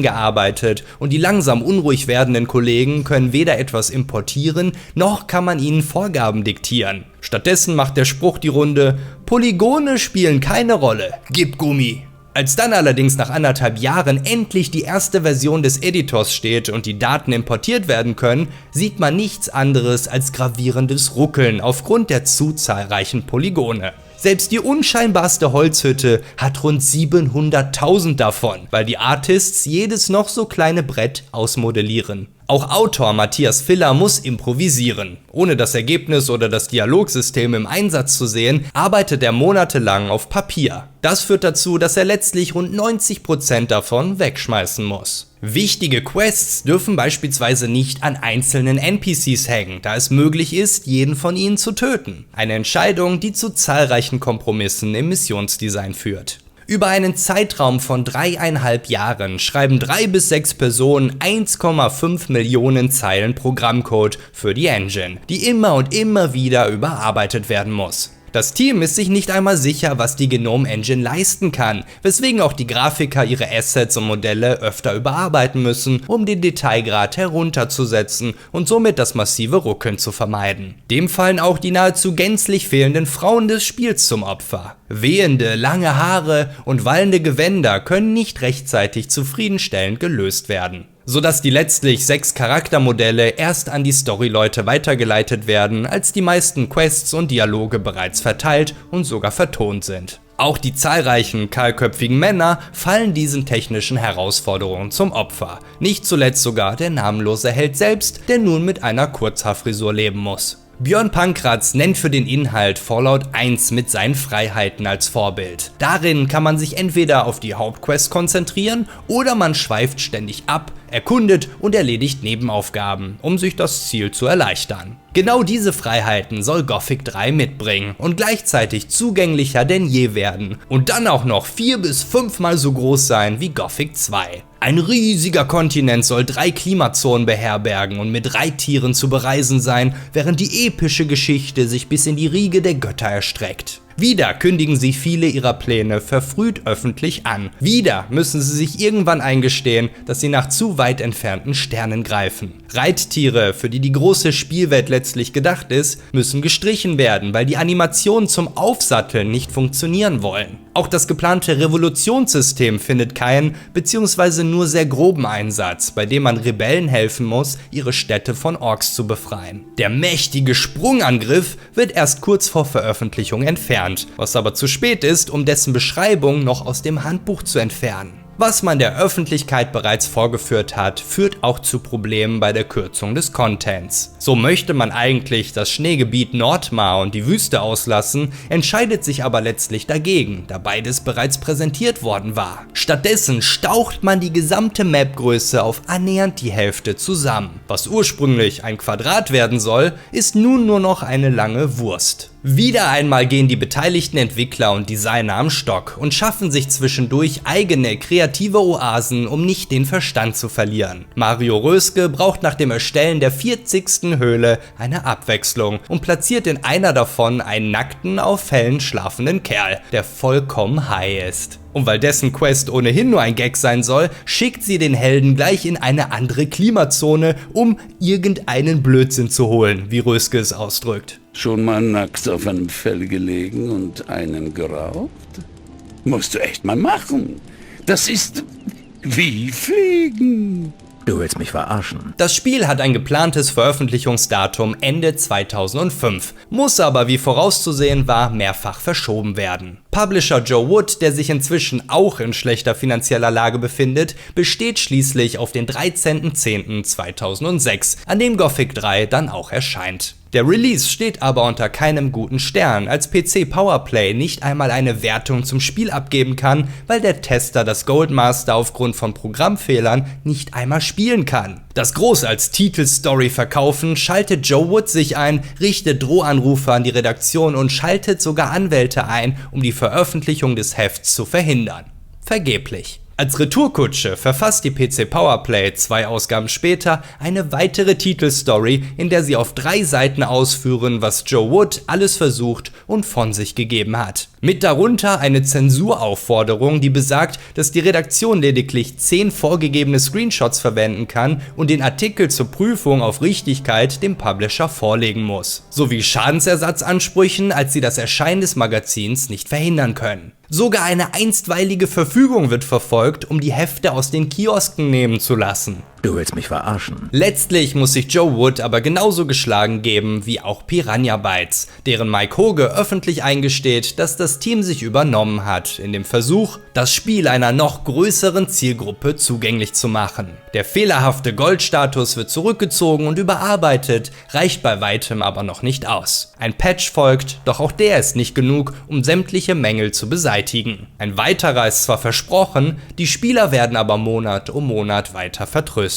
gearbeitet und die langsam unruhig werdenden Kollegen können weder etwas importieren, noch kann man ihnen Vorgaben diktieren. Stattdessen macht der Spruch die Runde: Polygone spielen keine Rolle, gib Gummi. Als dann allerdings nach 1,5 Jahren endlich die erste Version des Editors steht und die Daten importiert werden können, sieht man nichts anderes als gravierendes Ruckeln aufgrund der zu zahlreichen Polygone. Selbst die unscheinbarste Holzhütte hat rund 700.000 davon, weil die Artists jedes noch so kleine Brett ausmodellieren. Auch Autor Matthias Filler muss improvisieren. Ohne das Ergebnis oder das Dialogsystem im Einsatz zu sehen, arbeitet er monatelang auf Papier. Das führt dazu, dass er letztlich rund 90% davon wegschmeißen muss. Wichtige Quests dürfen beispielsweise nicht an einzelnen NPCs hängen, da es möglich ist, jeden von ihnen zu töten. Eine Entscheidung, die zu zahlreichen Kompromissen im Missionsdesign führt. Über einen Zeitraum von 3,5 Jahren schreiben 3 bis 6 Personen 1,5 Millionen Zeilen Programmcode für die Engine, die immer und immer wieder überarbeitet werden muss. Das Team ist sich nicht einmal sicher, was die Gnome Engine leisten kann, weswegen auch die Grafiker ihre Assets und Modelle öfter überarbeiten müssen, um den Detailgrad herunterzusetzen und somit das massive Ruckeln zu vermeiden. Dem fallen auch die nahezu gänzlich fehlenden Frauen des Spiels zum Opfer. Wehende, lange Haare und wallende Gewänder können nicht rechtzeitig zufriedenstellend gelöst werden, sodass die letztlich 6 Charaktermodelle erst an die Storyleute weitergeleitet werden, als die meisten Quests und Dialoge bereits verteilt und sogar vertont sind. Auch die zahlreichen kahlköpfigen Männer fallen diesen technischen Herausforderungen zum Opfer, nicht zuletzt sogar der namenlose Held selbst, der nun mit einer Kurzhaarfrisur leben muss. Björn Pankratz nennt für den Inhalt Fallout 1 mit seinen Freiheiten als Vorbild. Darin kann man sich entweder auf die Hauptquest konzentrieren oder man schweift ständig ab, erkundet und erledigt Nebenaufgaben, um sich das Ziel zu erleichtern. Genau diese Freiheiten soll Gothic 3 mitbringen und gleichzeitig zugänglicher denn je werden und dann auch noch 4 bis 5 Mal so groß sein wie Gothic 2. Ein riesiger Kontinent soll 3 Klimazonen beherbergen und mit Reittieren zu bereisen sein, während die epische Geschichte sich bis in die Riege der Götter erstreckt. Wieder kündigen sie viele ihrer Pläne verfrüht öffentlich an. Wieder müssen sie sich irgendwann eingestehen, dass sie nach zu weit entfernten Sternen greifen. Reittiere, für die die große Spielwelt letztlich gedacht ist, müssen gestrichen werden, weil die Animationen zum Aufsatteln nicht funktionieren wollen. Auch das geplante Revolutionssystem findet keinen bzw. nur sehr groben Einsatz, bei dem man Rebellen helfen muss, ihre Städte von Orks zu befreien. Der mächtige Sprungangriff wird erst kurz vor Veröffentlichung entfernt, was aber zu spät ist, um dessen Beschreibung noch aus dem Handbuch zu entfernen. Was man der Öffentlichkeit bereits vorgeführt hat, führt auch zu Problemen bei der Kürzung des Contents. So möchte man eigentlich das Schneegebiet Nordmar und die Wüste auslassen, entscheidet sich aber letztlich dagegen, da beides bereits präsentiert worden war. Stattdessen staucht man die gesamte Mapgröße auf annähernd die Hälfte zusammen. Was ursprünglich ein Quadrat werden soll, ist nun nur noch eine lange Wurst. Wieder einmal gehen die beteiligten Entwickler und Designer am Stock und schaffen sich zwischendurch eigene kreative Oasen, um nicht den Verstand zu verlieren. Mario Röske braucht nach dem Erstellen der 40. Höhle eine Abwechslung und platziert in einer davon einen nackten, auf Fellen schlafenden Kerl, der vollkommen high ist. Und weil dessen Quest ohnehin nur ein Gag sein soll, schickt sie den Helden gleich in eine andere Klimazone, um irgendeinen Blödsinn zu holen, wie Röske es ausdrückt. Schon mal nackt auf einem Fell gelegen und einen geraucht? Musst du echt mal machen. Das ist wie Fliegen. Du willst mich verarschen. Das Spiel hat ein geplantes Veröffentlichungsdatum Ende 2005, muss aber, wie vorauszusehen war, mehrfach verschoben werden. Publisher Joe Wood, der sich inzwischen auch in schlechter finanzieller Lage befindet, besteht schließlich auf den 13.10.2006, an dem Gothic 3 dann auch erscheint. Der Release steht aber unter keinem guten Stern, als PC Powerplay nicht einmal eine Wertung zum Spiel abgeben kann, weil der Tester das Goldmaster aufgrund von Programmfehlern nicht einmal spielen kann. Das groß als Titelstory verkaufen, schaltet Joe Wood sich ein, richtet Drohanrufe an die Redaktion und schaltet sogar Anwälte ein, um die Veröffentlichung des Hefts zu verhindern. Vergeblich. Als Retourkutsche verfasst die PC Powerplay 2 Ausgaben später eine weitere Titelstory, in der sie auf 3 Seiten ausführen, was Joe Wood alles versucht und von sich gegeben hat. Mit darunter eine Zensuraufforderung, die besagt, dass die Redaktion lediglich 10 vorgegebene Screenshots verwenden kann und den Artikel zur Prüfung auf Richtigkeit dem Publisher vorlegen muss, sowie Schadensersatzansprüchen, als sie das Erscheinen des Magazins nicht verhindern können. Sogar eine einstweilige Verfügung wird verfolgt, um die Hefte aus den Kiosken nehmen zu lassen. Du willst mich verarschen. Letztlich muss sich Joe Wood aber genauso geschlagen geben wie auch Piranha Bytes, deren Mike Hoge öffentlich eingesteht, dass das Team sich übernommen hat, in dem Versuch, das Spiel einer noch größeren Zielgruppe zugänglich zu machen. Der fehlerhafte Goldstatus wird zurückgezogen und überarbeitet, reicht bei weitem aber noch nicht aus. Ein Patch folgt, doch auch der ist nicht genug, um sämtliche Mängel zu beseitigen. Ein weiterer ist zwar versprochen, die Spieler werden aber Monat um Monat weiter vertröstet.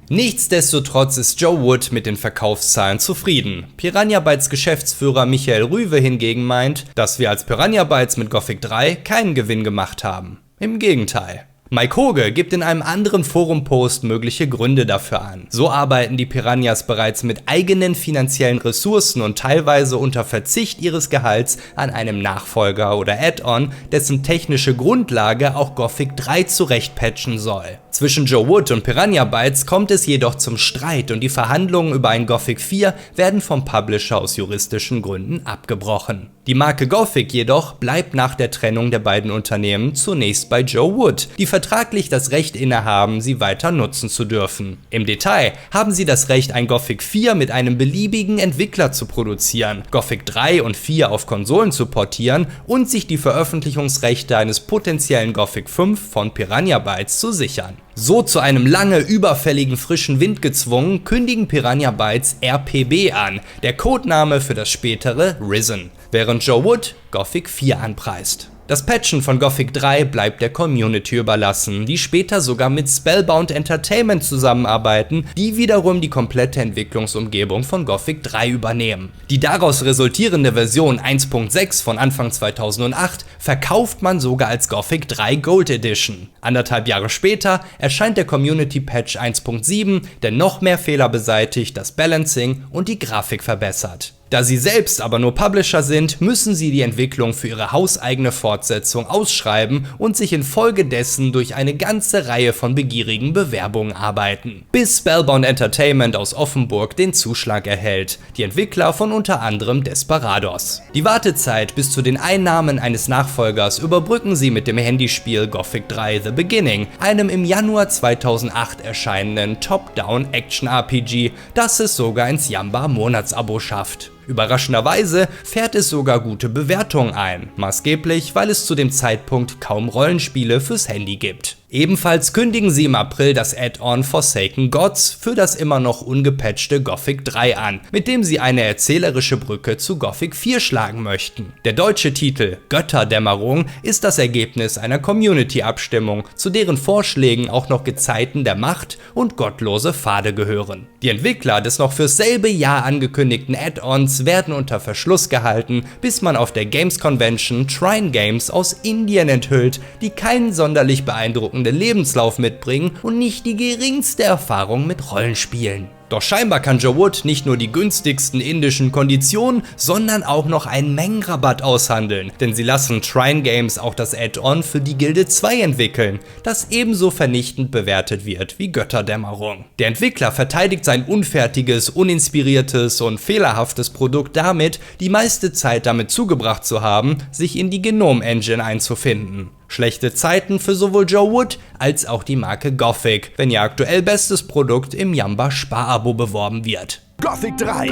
Nichtsdestotrotz ist Joe Wood mit den Verkaufszahlen zufrieden. Piranha Bytes Geschäftsführer Michael Rüwe hingegen meint, dass wir als Piranha Bytes mit Gothic 3 keinen Gewinn gemacht haben. Im Gegenteil. Mike Hoge gibt in einem anderen Forum-Post mögliche Gründe dafür an. So arbeiten die Piranhas bereits mit eigenen finanziellen Ressourcen und teilweise unter Verzicht ihres Gehalts an einem Nachfolger oder Add-on, dessen technische Grundlage auch Gothic 3 zurechtpatchen soll. Zwischen Joe Wood und Piranha Bytes kommt es jedoch zum Streit und die Verhandlungen über ein Gothic 4 werden vom Publisher aus juristischen Gründen abgebrochen. Die Marke Gothic jedoch bleibt nach der Trennung der beiden Unternehmen zunächst bei Joe Wood, die vertraglich das Recht innehaben, sie weiter nutzen zu dürfen. Im Detail haben sie das Recht, ein Gothic 4 mit einem beliebigen Entwickler zu produzieren, Gothic 3 und 4 auf Konsolen zu portieren und sich die Veröffentlichungsrechte eines potenziellen Gothic 5 von Piranha Bytes zu sichern. So zu einem lange überfälligen frischen Wind gezwungen, kündigen Piranha Bytes RPB an, der Codename für das spätere Risen, während Joe Wood Gothic 4 anpreist. Das Patchen von Gothic 3 bleibt der Community überlassen, die später sogar mit Spellbound Entertainment zusammenarbeiten, die wiederum die komplette Entwicklungsumgebung von Gothic 3 übernehmen. Die daraus resultierende Version 1.6 von Anfang 2008 verkauft man sogar als Gothic 3 Gold Edition. Anderthalb Jahre später erscheint der Community Patch 1.7, der noch mehr Fehler beseitigt, das Balancing und die Grafik verbessert. Da sie selbst aber nur Publisher sind, müssen sie die Entwicklung für ihre hauseigene Fortsetzung ausschreiben und sich infolgedessen durch eine ganze Reihe von begierigen Bewerbungen arbeiten. Bis Spellbound Entertainment aus Offenburg den Zuschlag erhält, die Entwickler von unter anderem Desperados. Die Wartezeit bis zu den Einnahmen eines Nachfolgers überbrücken sie mit dem Handyspiel Gothic 3 The Beginning, einem im Januar 2008 erscheinenden Top-Down-Action-RPG, das es sogar ins Jamba-Monatsabo schafft. Überraschenderweise fährt es sogar gute Bewertungen ein, maßgeblich, weil es zu dem Zeitpunkt kaum Rollenspiele fürs Handy gibt. Ebenfalls kündigen sie im April das Add-on Forsaken Gods für das immer noch ungepatchte Gothic 3 an, mit dem sie eine erzählerische Brücke zu Gothic 4 schlagen möchten. Der deutsche Titel Götterdämmerung ist das Ergebnis einer Community-Abstimmung, zu deren Vorschlägen auch noch Gezeiten der Macht und gottlose Pfade gehören. Die Entwickler des noch fürs selbe Jahr angekündigten Add-ons werden unter Verschluss gehalten, bis man auf der Games Convention Trine Games aus Indien enthüllt, die keinen sonderlich beeindruckenden Lebenslauf mitbringen und nicht die geringste Erfahrung mit Rollenspielen. Doch scheinbar kann Joe Wood nicht nur die günstigsten indischen Konditionen, sondern auch noch einen Mengenrabatt aushandeln, denn sie lassen Trine Games auch das Add-on für die Gilde 2 entwickeln, das ebenso vernichtend bewertet wird wie Götterdämmerung. Der Entwickler verteidigt sein unfertiges, uninspiriertes und fehlerhaftes Produkt damit, die meiste Zeit damit zugebracht zu haben, sich in die Gnome Engine einzufinden. Schlechte Zeiten für sowohl Joe Wood als auch die Marke Gothic, wenn ihr aktuell bestes Produkt im Jamba Sparabo beworben wird. Gothic 3.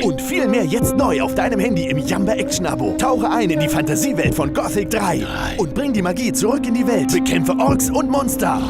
Und viel mehr jetzt neu auf deinem Handy im Jamba Action Abo. Tauche ein in die Fantasiewelt von Gothic 3 und bring die Magie zurück in die Welt. Bekämpfe Orks und Monster.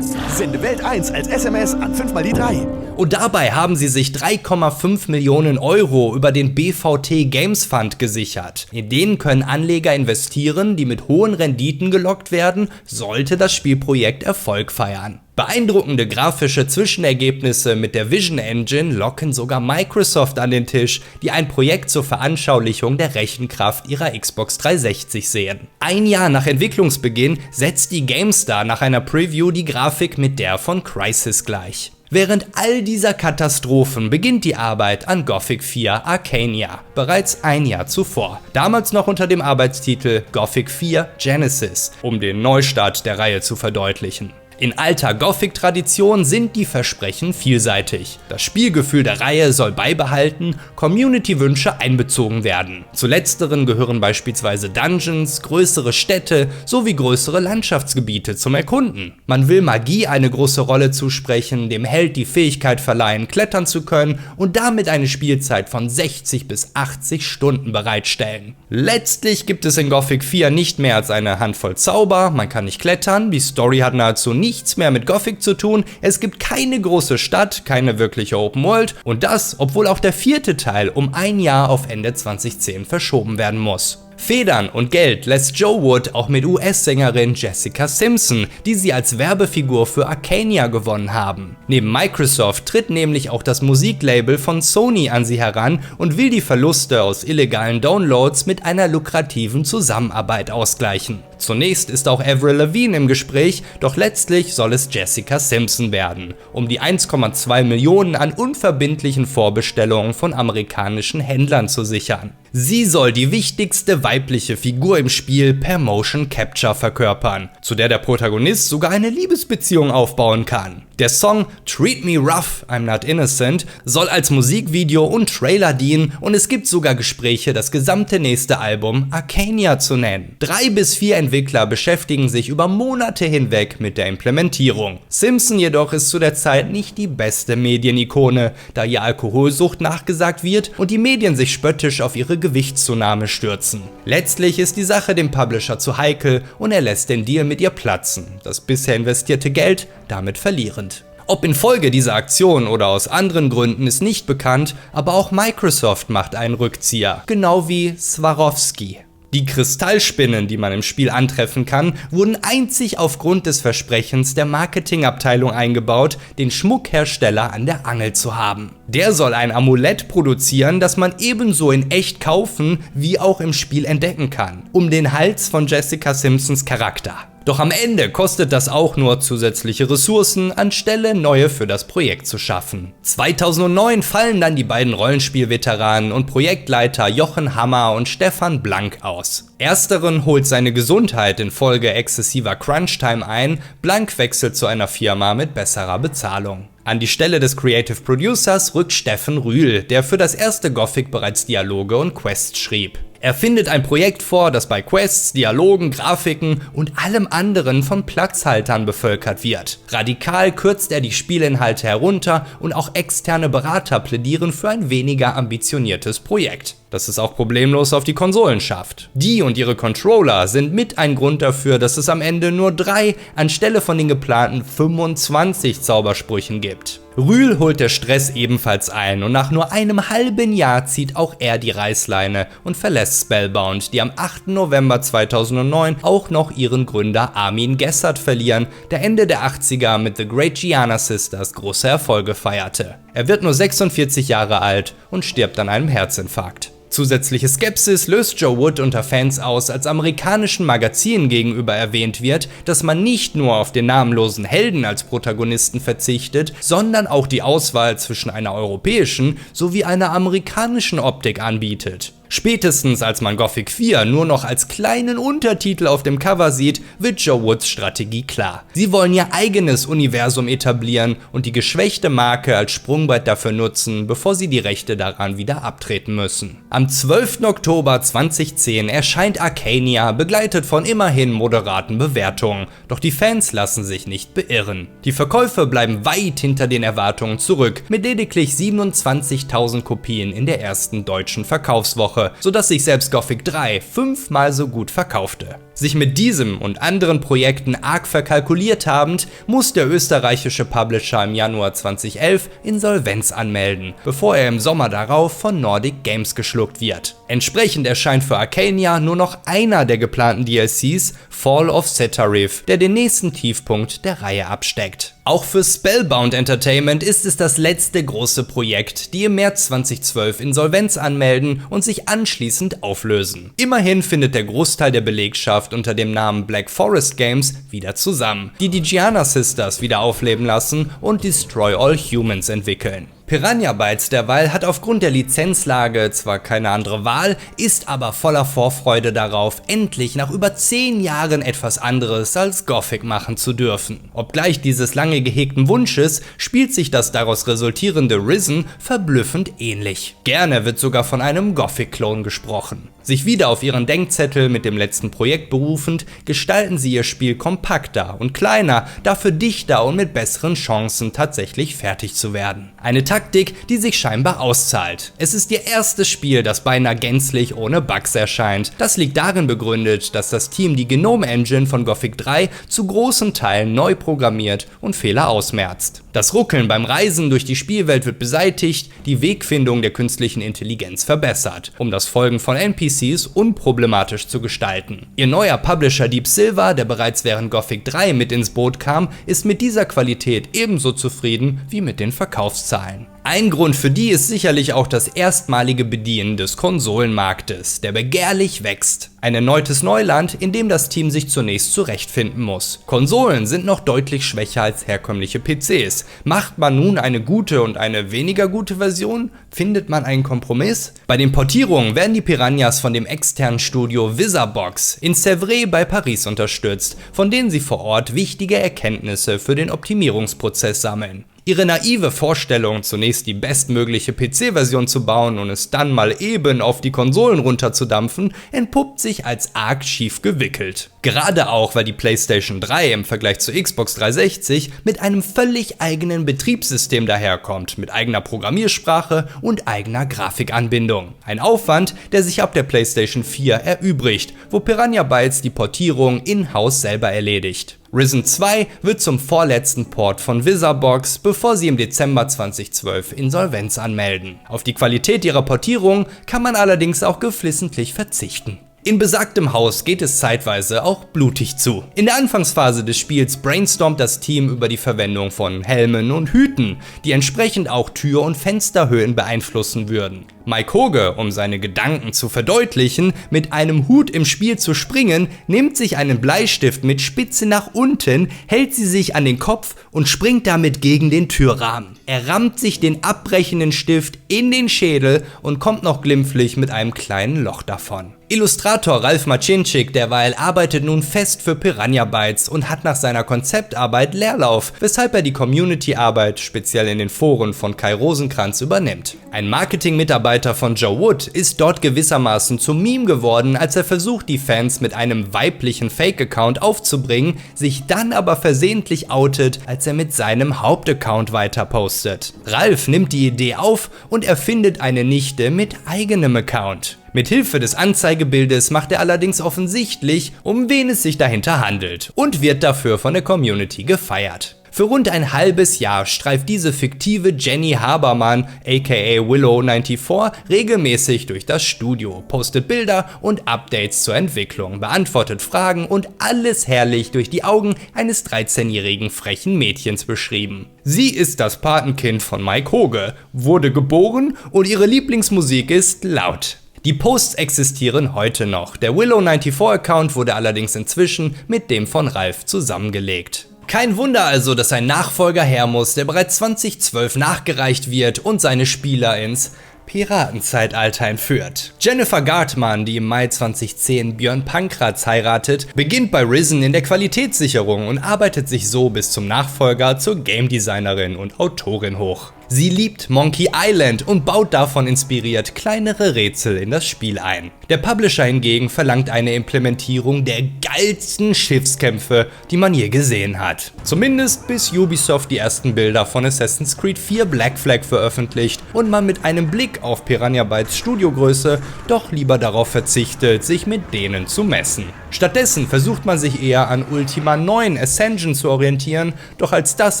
Sende Welt 1 als SMS an 5 mal die 3. Und dabei haben sie sich 3,5 Millionen Euro über den BVT Games Fund gesichert. In denen können Anleger investieren, die mit hohen Renditen gelockt werden, sollte das Spielprojekt Erfolg feiern. Beeindruckende grafische Zwischenergebnisse mit der Vision Engine locken sogar Microsoft an den Tisch, die ein Projekt zur Veranschaulichung der Rechenkraft ihrer Xbox 360 sehen. Ein Jahr nach Entwicklungsbeginn setzt die GameStar nach einer Preview die Grafik mit der von Crysis gleich. Während all dieser Katastrophen beginnt die Arbeit an Gothic 4 Arcania, bereits ein Jahr zuvor. Damals noch unter dem Arbeitstitel Gothic 4 Genesis, um den Neustart der Reihe zu verdeutlichen. In alter Gothic-Tradition sind die Versprechen vielseitig. Das Spielgefühl der Reihe soll beibehalten, Community-Wünsche einbezogen werden. Zu letzteren gehören beispielsweise Dungeons, größere Städte sowie größere Landschaftsgebiete zum Erkunden. Man will Magie eine große Rolle zusprechen, dem Held die Fähigkeit verleihen, klettern zu können und damit eine Spielzeit von 60 bis 80 Stunden bereitstellen. Letztlich gibt es in Gothic 4 nicht mehr als eine Handvoll Zauber, man kann nicht klettern, die Story hat nahezu nichts mehr mit Gothic zu tun, es gibt keine große Stadt, keine wirkliche Open World und das, obwohl auch der 4. Teil um ein Jahr auf Ende 2010 verschoben werden muss. Federn und Geld lässt Joe Wood auch mit US-Sängerin Jessica Simpson, die sie als Werbefigur für Arcania gewonnen haben. Neben Microsoft tritt nämlich auch das Musiklabel von Sony an sie heran und will die Verluste aus illegalen Downloads mit einer lukrativen Zusammenarbeit ausgleichen. Zunächst ist auch Avril Lavigne im Gespräch, doch letztlich soll es Jessica Simpson werden, um die 1,2 Millionen an unverbindlichen Vorbestellungen von amerikanischen Händlern zu sichern. Sie soll die wichtigste weibliche Figur im Spiel per Motion Capture verkörpern, zu der der Protagonist sogar eine Liebesbeziehung aufbauen kann. Der Song Treat Me Rough, I'm Not Innocent soll als Musikvideo und Trailer dienen und es gibt sogar Gespräche, das gesamte nächste Album Arcania zu nennen. 3 bis 4 Entwickler beschäftigen sich über Monate hinweg mit der Implementierung. Simpson jedoch ist zu der Zeit nicht die beste Medienikone, da ihr Alkoholsucht nachgesagt wird und die Medien sich spöttisch auf ihre Gewichtszunahme stürzen. Letztlich ist die Sache dem Publisher zu heikel und er lässt den Deal mit ihr platzen, das bisher investierte Geld damit verlieren. Ob infolge dieser Aktion oder aus anderen Gründen ist nicht bekannt, aber auch Microsoft macht einen Rückzieher, genau wie Swarovski. Die Kristallspinnen, die man im Spiel antreffen kann, wurden einzig aufgrund des Versprechens der Marketingabteilung eingebaut, den Schmuckhersteller an der Angel zu haben. Der soll ein Amulett produzieren, das man ebenso in echt kaufen wie auch im Spiel entdecken kann, um den Hals von Jessica Simpsons Charakter. Doch am Ende kostet das auch nur zusätzliche Ressourcen, anstelle neue für das Projekt zu schaffen. 2009 fallen dann die beiden Rollenspielveteranen und Projektleiter Jochen Hammer und Stefan Blank aus. Ersteren holt seine Gesundheit infolge exzessiver Crunchtime ein, Blank wechselt zu einer Firma mit besserer Bezahlung. An die Stelle des Creative Producers rückt Steffen Rühl, der für das erste Gothic bereits Dialoge und Quests schrieb. Er findet ein Projekt vor, das bei Quests, Dialogen, Grafiken und allem anderen von Platzhaltern bevölkert wird. Radikal kürzt er die Spielinhalte herunter und auch externe Berater plädieren für ein weniger ambitioniertes Projekt, das es auch problemlos auf die Konsolen schafft. Die und ihre Controller sind mit ein Grund dafür, dass es am Ende nur 3 anstelle von den geplanten 25 Zaubersprüchen gibt. Rühl holt der Stress ebenfalls ein und nach nur einem halben Jahr zieht auch er die Reißleine und verlässt Spellbound, die am 8. November 2009 auch noch ihren Gründer Armin Gessert verlieren, der Ende der 80er mit The Great Giana Sisters große Erfolge feierte. Er wird nur 46 Jahre alt und stirbt an einem Herzinfarkt. Zusätzliche Skepsis löst Joe Wood unter Fans aus, als amerikanischen Magazinen gegenüber erwähnt wird, dass man nicht nur auf den namenlosen Helden als Protagonisten verzichtet, sondern auch die Auswahl zwischen einer europäischen sowie einer amerikanischen Optik anbietet. Spätestens als man Gothic 4 nur noch als kleinen Untertitel auf dem Cover sieht, wird Joe Woods Strategie klar. Sie wollen ihr eigenes Universum etablieren und die geschwächte Marke als Sprungbrett dafür nutzen, bevor sie die Rechte daran wieder abtreten müssen. Am 12. Oktober 2010 erscheint Arcania, begleitet von immerhin moderaten Bewertungen, doch die Fans lassen sich nicht beirren. Die Verkäufe bleiben weit hinter den Erwartungen zurück, mit lediglich 27.000 Kopien in der ersten deutschen Verkaufswoche, sodass sich selbst Gothic 3 5-mal so gut verkaufte. Sich mit diesem und anderen Projekten arg verkalkuliert habend, muss der österreichische Publisher im Januar 2011 Insolvenz anmelden, bevor er im Sommer darauf von Nordic Games geschluckt wird. Entsprechend erscheint für Arcania nur noch einer der geplanten DLCs, Fall of Setarif, der den nächsten Tiefpunkt der Reihe absteckt. Auch für Spellbound Entertainment ist es das letzte große Projekt, die im März 2012 Insolvenz anmelden und sich anschließend auflösen. Immerhin findet der Großteil der Belegschaft unter dem Namen Black Forest Games wieder zusammen, die Giana Sisters wieder aufleben lassen und Destroy All Humans entwickeln. Piranha Bytes derweil hat aufgrund der Lizenzlage zwar keine andere Wahl, ist aber voller Vorfreude darauf, endlich nach über 10 Jahren etwas anderes als Gothic machen zu dürfen. Obgleich dieses lange gehegten Wunsches, spielt sich das daraus resultierende Risen verblüffend ähnlich. Gerne wird sogar von einem Gothic-Klon gesprochen. Sich wieder auf ihren Denkzettel mit dem letzten Projekt berufend, gestalten sie ihr Spiel kompakter und kleiner, dafür dichter und mit besseren Chancen tatsächlich fertig zu werden. Eine Taktik, die sich scheinbar auszahlt. Es ist ihr erstes Spiel, das beinahe gänzlich ohne Bugs erscheint. Das liegt darin begründet, dass das Team die Gnome Engine von Gothic 3 zu großen Teilen neu programmiert und Fehler ausmerzt. Das Ruckeln beim Reisen durch die Spielwelt wird beseitigt, die Wegfindung der künstlichen Intelligenz verbessert, um das Folgen von NPCs unproblematisch zu gestalten. Ihr neuer Publisher Deep Silver, der bereits während Gothic 3 mit ins Boot kam, ist mit dieser Qualität ebenso zufrieden wie mit den Verkaufszahlen. Ein Grund für die ist sicherlich auch das erstmalige Bedienen des Konsolenmarktes, der begehrlich wächst. Ein erneutes Neuland, in dem das Team sich zunächst zurechtfinden muss. Konsolen sind noch deutlich schwächer als herkömmliche PCs. Macht man nun eine gute und eine weniger gute Version? Findet man einen Kompromiss? Bei den Portierungen werden die Piranhas von dem externen Studio Visarbox in Sèvres bei Paris unterstützt, von denen sie vor Ort wichtige Erkenntnisse für den Optimierungsprozess sammeln. Ihre naive Vorstellung, zunächst die bestmögliche PC-Version zu bauen und es dann mal eben auf die Konsolen runterzudampfen, entpuppt sich als arg schief gewickelt. Gerade auch, weil die PlayStation 3 im Vergleich zur Xbox 360 mit einem völlig eigenen Betriebssystem daherkommt, mit eigener Programmiersprache und eigener Grafikanbindung. Ein Aufwand, der sich ab der PlayStation 4 erübrigt, wo Piranha Bytes die Portierung in-house selber erledigt. Risen 2 wird zum vorletzten Port von Visarbox, bevor sie im Dezember 2012 Insolvenz anmelden. Auf die Qualität ihrer Portierung kann man allerdings auch geflissentlich verzichten. In besagtem Haus geht es zeitweise auch blutig zu. In der Anfangsphase des Spiels brainstormt das Team über die Verwendung von Helmen und Hüten, die entsprechend auch Tür- und Fensterhöhen beeinflussen würden. Mike Hoge, um seine Gedanken zu verdeutlichen, mit einem Hut im Spiel zu springen, nimmt sich einen Bleistift mit Spitze nach unten, hält sie sich an den Kopf und springt damit gegen den Türrahmen. Er rammt sich den abbrechenden Stift in den Schädel und kommt noch glimpflich mit einem kleinen Loch davon. Illustrator Ralf Macincic derweil arbeitet nun fest für Piranha Bytes und hat nach seiner Konzeptarbeit Leerlauf, weshalb er die Community-Arbeit speziell in den Foren von Kai Rosenkranz übernimmt. Ein Marketing-Mitarbeiter von Joe Wood ist dort gewissermaßen zum Meme geworden, als er versucht, die Fans mit einem weiblichen Fake-Account aufzubringen, sich dann aber versehentlich outet, als er mit seinem Hauptaccount weiter postet. Ralf nimmt die Idee auf und erfindet eine Nichte mit eigenem Account. Mit Hilfe des Anzeigebildes macht er allerdings offensichtlich, um wen es sich dahinter handelt und wird dafür von der Community gefeiert. Für rund ein halbes Jahr streift diese fiktive Jenny Habermann, aka Willow94, regelmäßig durch das Studio, postet Bilder und Updates zur Entwicklung, beantwortet Fragen und alles herrlich durch die Augen eines 13-jährigen frechen Mädchens beschrieben. Sie ist das Patenkind von Mike Hoge, wurde geboren und ihre Lieblingsmusik ist laut. Die Posts existieren heute noch, der Willow94-Account wurde allerdings inzwischen mit dem von Ralf zusammengelegt. Kein Wunder also, dass ein Nachfolger her muss, der bereits 2012 nachgereicht wird und seine Spieler ins Piratenzeitalter entführt. Jennifer Gartmann, die im Mai 2010 Björn Pankratz heiratet, beginnt bei Risen in der Qualitätssicherung und arbeitet sich so bis zum Nachfolger zur Game Designerin und Autorin hoch. Sie liebt Monkey Island und baut davon inspiriert kleinere Rätsel in das Spiel ein. Der Publisher hingegen verlangt eine Implementierung der geilsten Schiffskämpfe, die man je gesehen hat. Zumindest bis Ubisoft die ersten Bilder von Assassin's Creed 4 Black Flag veröffentlicht und man mit einem Blick auf Piranha Bytes Studiogröße doch lieber darauf verzichtet, sich mit denen zu messen. Stattdessen versucht man sich eher an Ultima 9 Ascension zu orientieren, doch als das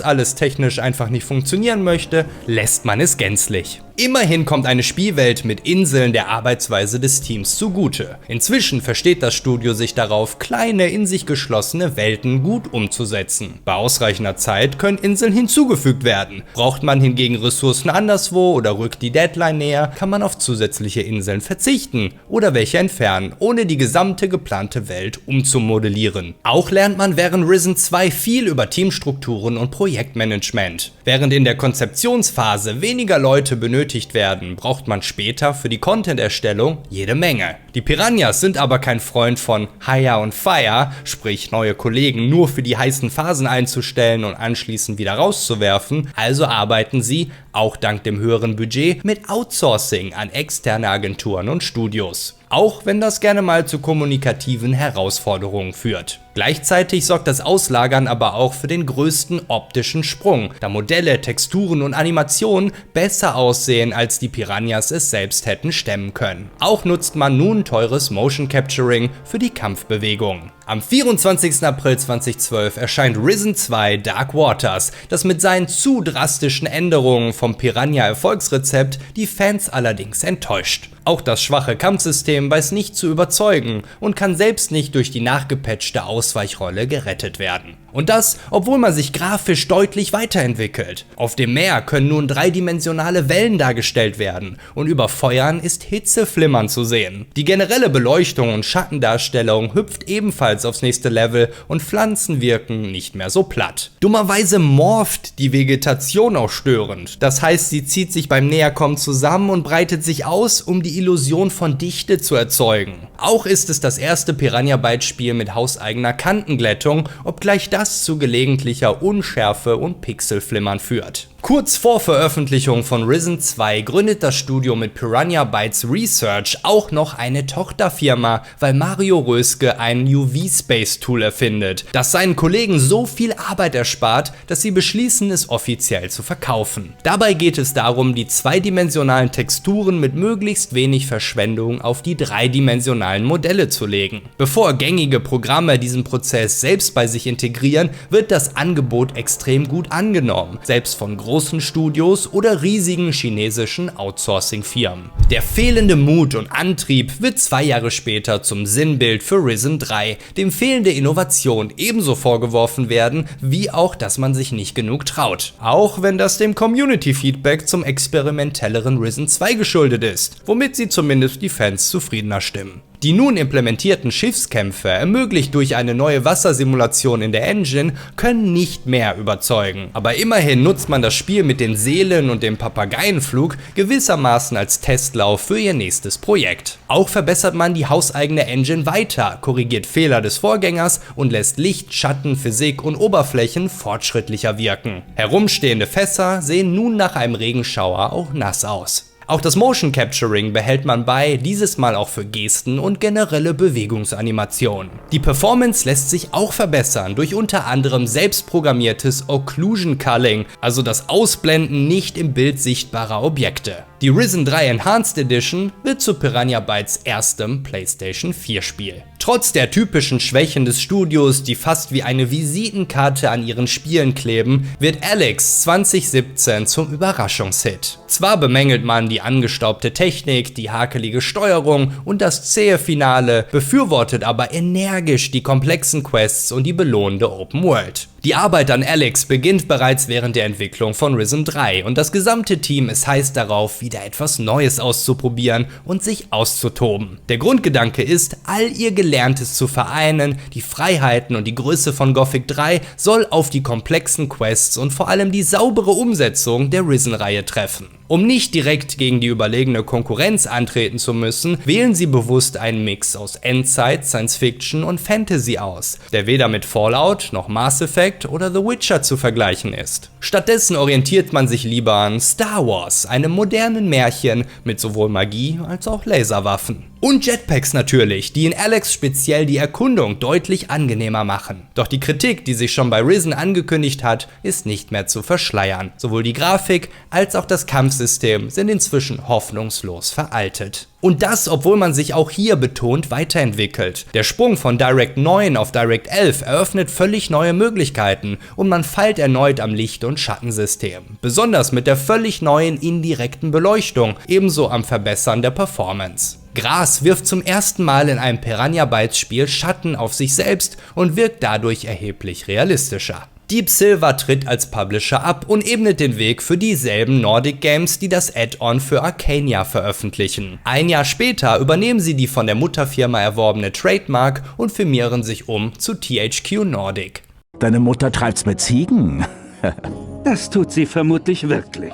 alles technisch einfach nicht funktionieren möchte, lässt man es gänzlich. Immerhin kommt eine Spielwelt mit Inseln der Arbeitsweise des Teams zugute. Inzwischen versteht das Studio sich darauf, kleine, in sich geschlossene Welten gut umzusetzen. Bei ausreichender Zeit können Inseln hinzugefügt werden. Braucht man hingegen Ressourcen anderswo oder rückt die Deadline näher, kann man auf zusätzliche Inseln verzichten oder welche entfernen, ohne die gesamte geplante Welt umzumodellieren. Auch lernt man während Risen 2 viel über Teamstrukturen und Projektmanagement. Während in der Konzeptionsphase weniger Leute benötigt werden, braucht man später für die Content-Erstellung jede Menge. Die Piranhas sind aber kein Freund von Hire und Fire, sprich neue Kollegen nur für die heißen Phasen einzustellen und anschließend wieder rauszuwerfen, also arbeiten sie, auch dank dem höheren Budget, mit Outsourcing an externe Agenturen und Studios. Auch wenn das gerne mal zu kommunikativen Herausforderungen führt. Gleichzeitig sorgt das Auslagern aber auch für den größten optischen Sprung, da Modelle, Texturen und Animationen besser aussehen, als die Piranhas es selbst hätten stemmen können. Auch nutzt man nun teures Motion Capturing für die Kampfbewegungen. Am 24. April 2012 erscheint Risen 2 Dark Waters, das mit seinen zu drastischen Änderungen vom Piranha-Erfolgsrezept die Fans allerdings enttäuscht. Auch das schwache Kampfsystem weiß nicht zu überzeugen und kann selbst nicht durch die nachgepatchte Ausweichrolle gerettet werden. Und das, obwohl man sich grafisch deutlich weiterentwickelt. Auf dem Meer können nun dreidimensionale Wellen dargestellt werden und über Feuern ist Hitzeflimmern zu sehen. Die generelle Beleuchtung und Schattendarstellung hüpft ebenfalls aufs nächste Level und Pflanzen wirken nicht mehr so platt. Dummerweise morpht die Vegetation auch störend. Das heißt, sie zieht sich beim Näherkommen zusammen und breitet sich aus, um die Illusion von Dichte zu erzeugen. Auch ist es das erste Piranha Bytes Spiel mit hauseigener Kantenglättung, obgleich das zu gelegentlicher Unschärfe und Pixelflimmern führt. Kurz vor Veröffentlichung von Risen 2 gründet das Studio mit Piranha Bytes Research auch noch eine Tochterfirma, weil Mario Röske ein UV-Space-Tool erfindet, das seinen Kollegen so viel Arbeit erspart, dass sie beschließen, es offiziell zu verkaufen. Dabei geht es darum, die zweidimensionalen Texturen mit möglichst wenig Verschwendung auf die dreidimensionalen Modelle zu legen. Bevor gängige Programme diesen Prozess selbst bei sich integrieren, wird das Angebot extrem gut angenommen, selbst von großen Studios oder riesigen chinesischen Outsourcing-Firmen. Der fehlende Mut und Antrieb wird 2 Jahre später zum Sinnbild für Risen 3, dem fehlende Innovation ebenso vorgeworfen werden, wie auch, dass man sich nicht genug traut. Auch wenn das dem Community-Feedback zum experimentelleren Risen 2 geschuldet ist, womit sie zumindest die Fans zufriedener stimmen. Die nun implementierten Schiffskämpfe, ermöglicht durch eine neue Wassersimulation in der Engine, können nicht mehr überzeugen. Aber immerhin nutzt man das Spiel mit den Seelen und dem Papageienflug gewissermaßen als Testlauf für ihr nächstes Projekt. Auch verbessert man die hauseigene Engine weiter, korrigiert Fehler des Vorgängers und lässt Licht, Schatten, Physik und Oberflächen fortschrittlicher wirken. Herumstehende Fässer sehen nun nach einem Regenschauer auch nass aus. Auch das Motion Capturing behält man bei, dieses Mal auch für Gesten und generelle Bewegungsanimationen. Die Performance lässt sich auch verbessern durch unter anderem selbstprogrammiertes Occlusion Culling, also das Ausblenden nicht im Bild sichtbarer Objekte. Die Risen 3 Enhanced Edition wird zu Piranha Bytes erstem PlayStation 4 Spiel. Trotz der typischen Schwächen des Studios, die fast wie eine Visitenkarte an ihren Spielen kleben, wird Alex 2017 zum Überraschungshit. Zwar bemängelt man die angestaubte Technik, die hakelige Steuerung und das zähe Finale, befürwortet aber energisch die komplexen Quests und die belohnende Open World. Die Arbeit an Alex beginnt bereits während der Entwicklung von Risen 3 und das gesamte Team ist heiß darauf, wieder etwas Neues auszuprobieren und sich auszutoben. Der Grundgedanke ist, all ihr Gelerntes zu vereinen, die Freiheiten und die Größe von Gothic 3 soll auf die komplexen Quests und vor allem die saubere Umsetzung der Risen-Reihe treffen. Um nicht direkt gegen die überlegene Konkurrenz antreten zu müssen, wählen sie bewusst einen Mix aus Endzeit, Science Fiction und Fantasy aus, der weder mit Fallout noch Mass Effect oder The Witcher zu vergleichen ist. Stattdessen orientiert man sich lieber an Star Wars, einem modernen Märchen mit sowohl Magie als auch Laserwaffen. Und Jetpacks natürlich, die in Alex speziell die Erkundung deutlich angenehmer machen. Doch die Kritik, die sich schon bei Risen angekündigt hat, ist nicht mehr zu verschleiern. Sowohl die Grafik als auch das Kampfsystem sind inzwischen hoffnungslos veraltet. Und das, obwohl man sich auch hier betont weiterentwickelt. Der Sprung von Direct 9 auf Direct 11 eröffnet völlig neue Möglichkeiten und man feilt erneut am Licht- und Schattensystem. Besonders mit der völlig neuen indirekten Beleuchtung, ebenso am Verbessern der Performance. Gras wirft zum ersten Mal in einem Piranha Bytes Spiel Schatten auf sich selbst und wirkt dadurch erheblich realistischer. Deep Silver tritt als Publisher ab und ebnet den Weg für dieselben Nordic Games, die das Add-on für Arcania veröffentlichen. Ein Jahr später übernehmen sie die von der Mutterfirma erworbene Trademark und firmieren sich zu THQ Nordic. Deine Mutter treibt's mit Ziegen. Das tut sie vermutlich wirklich.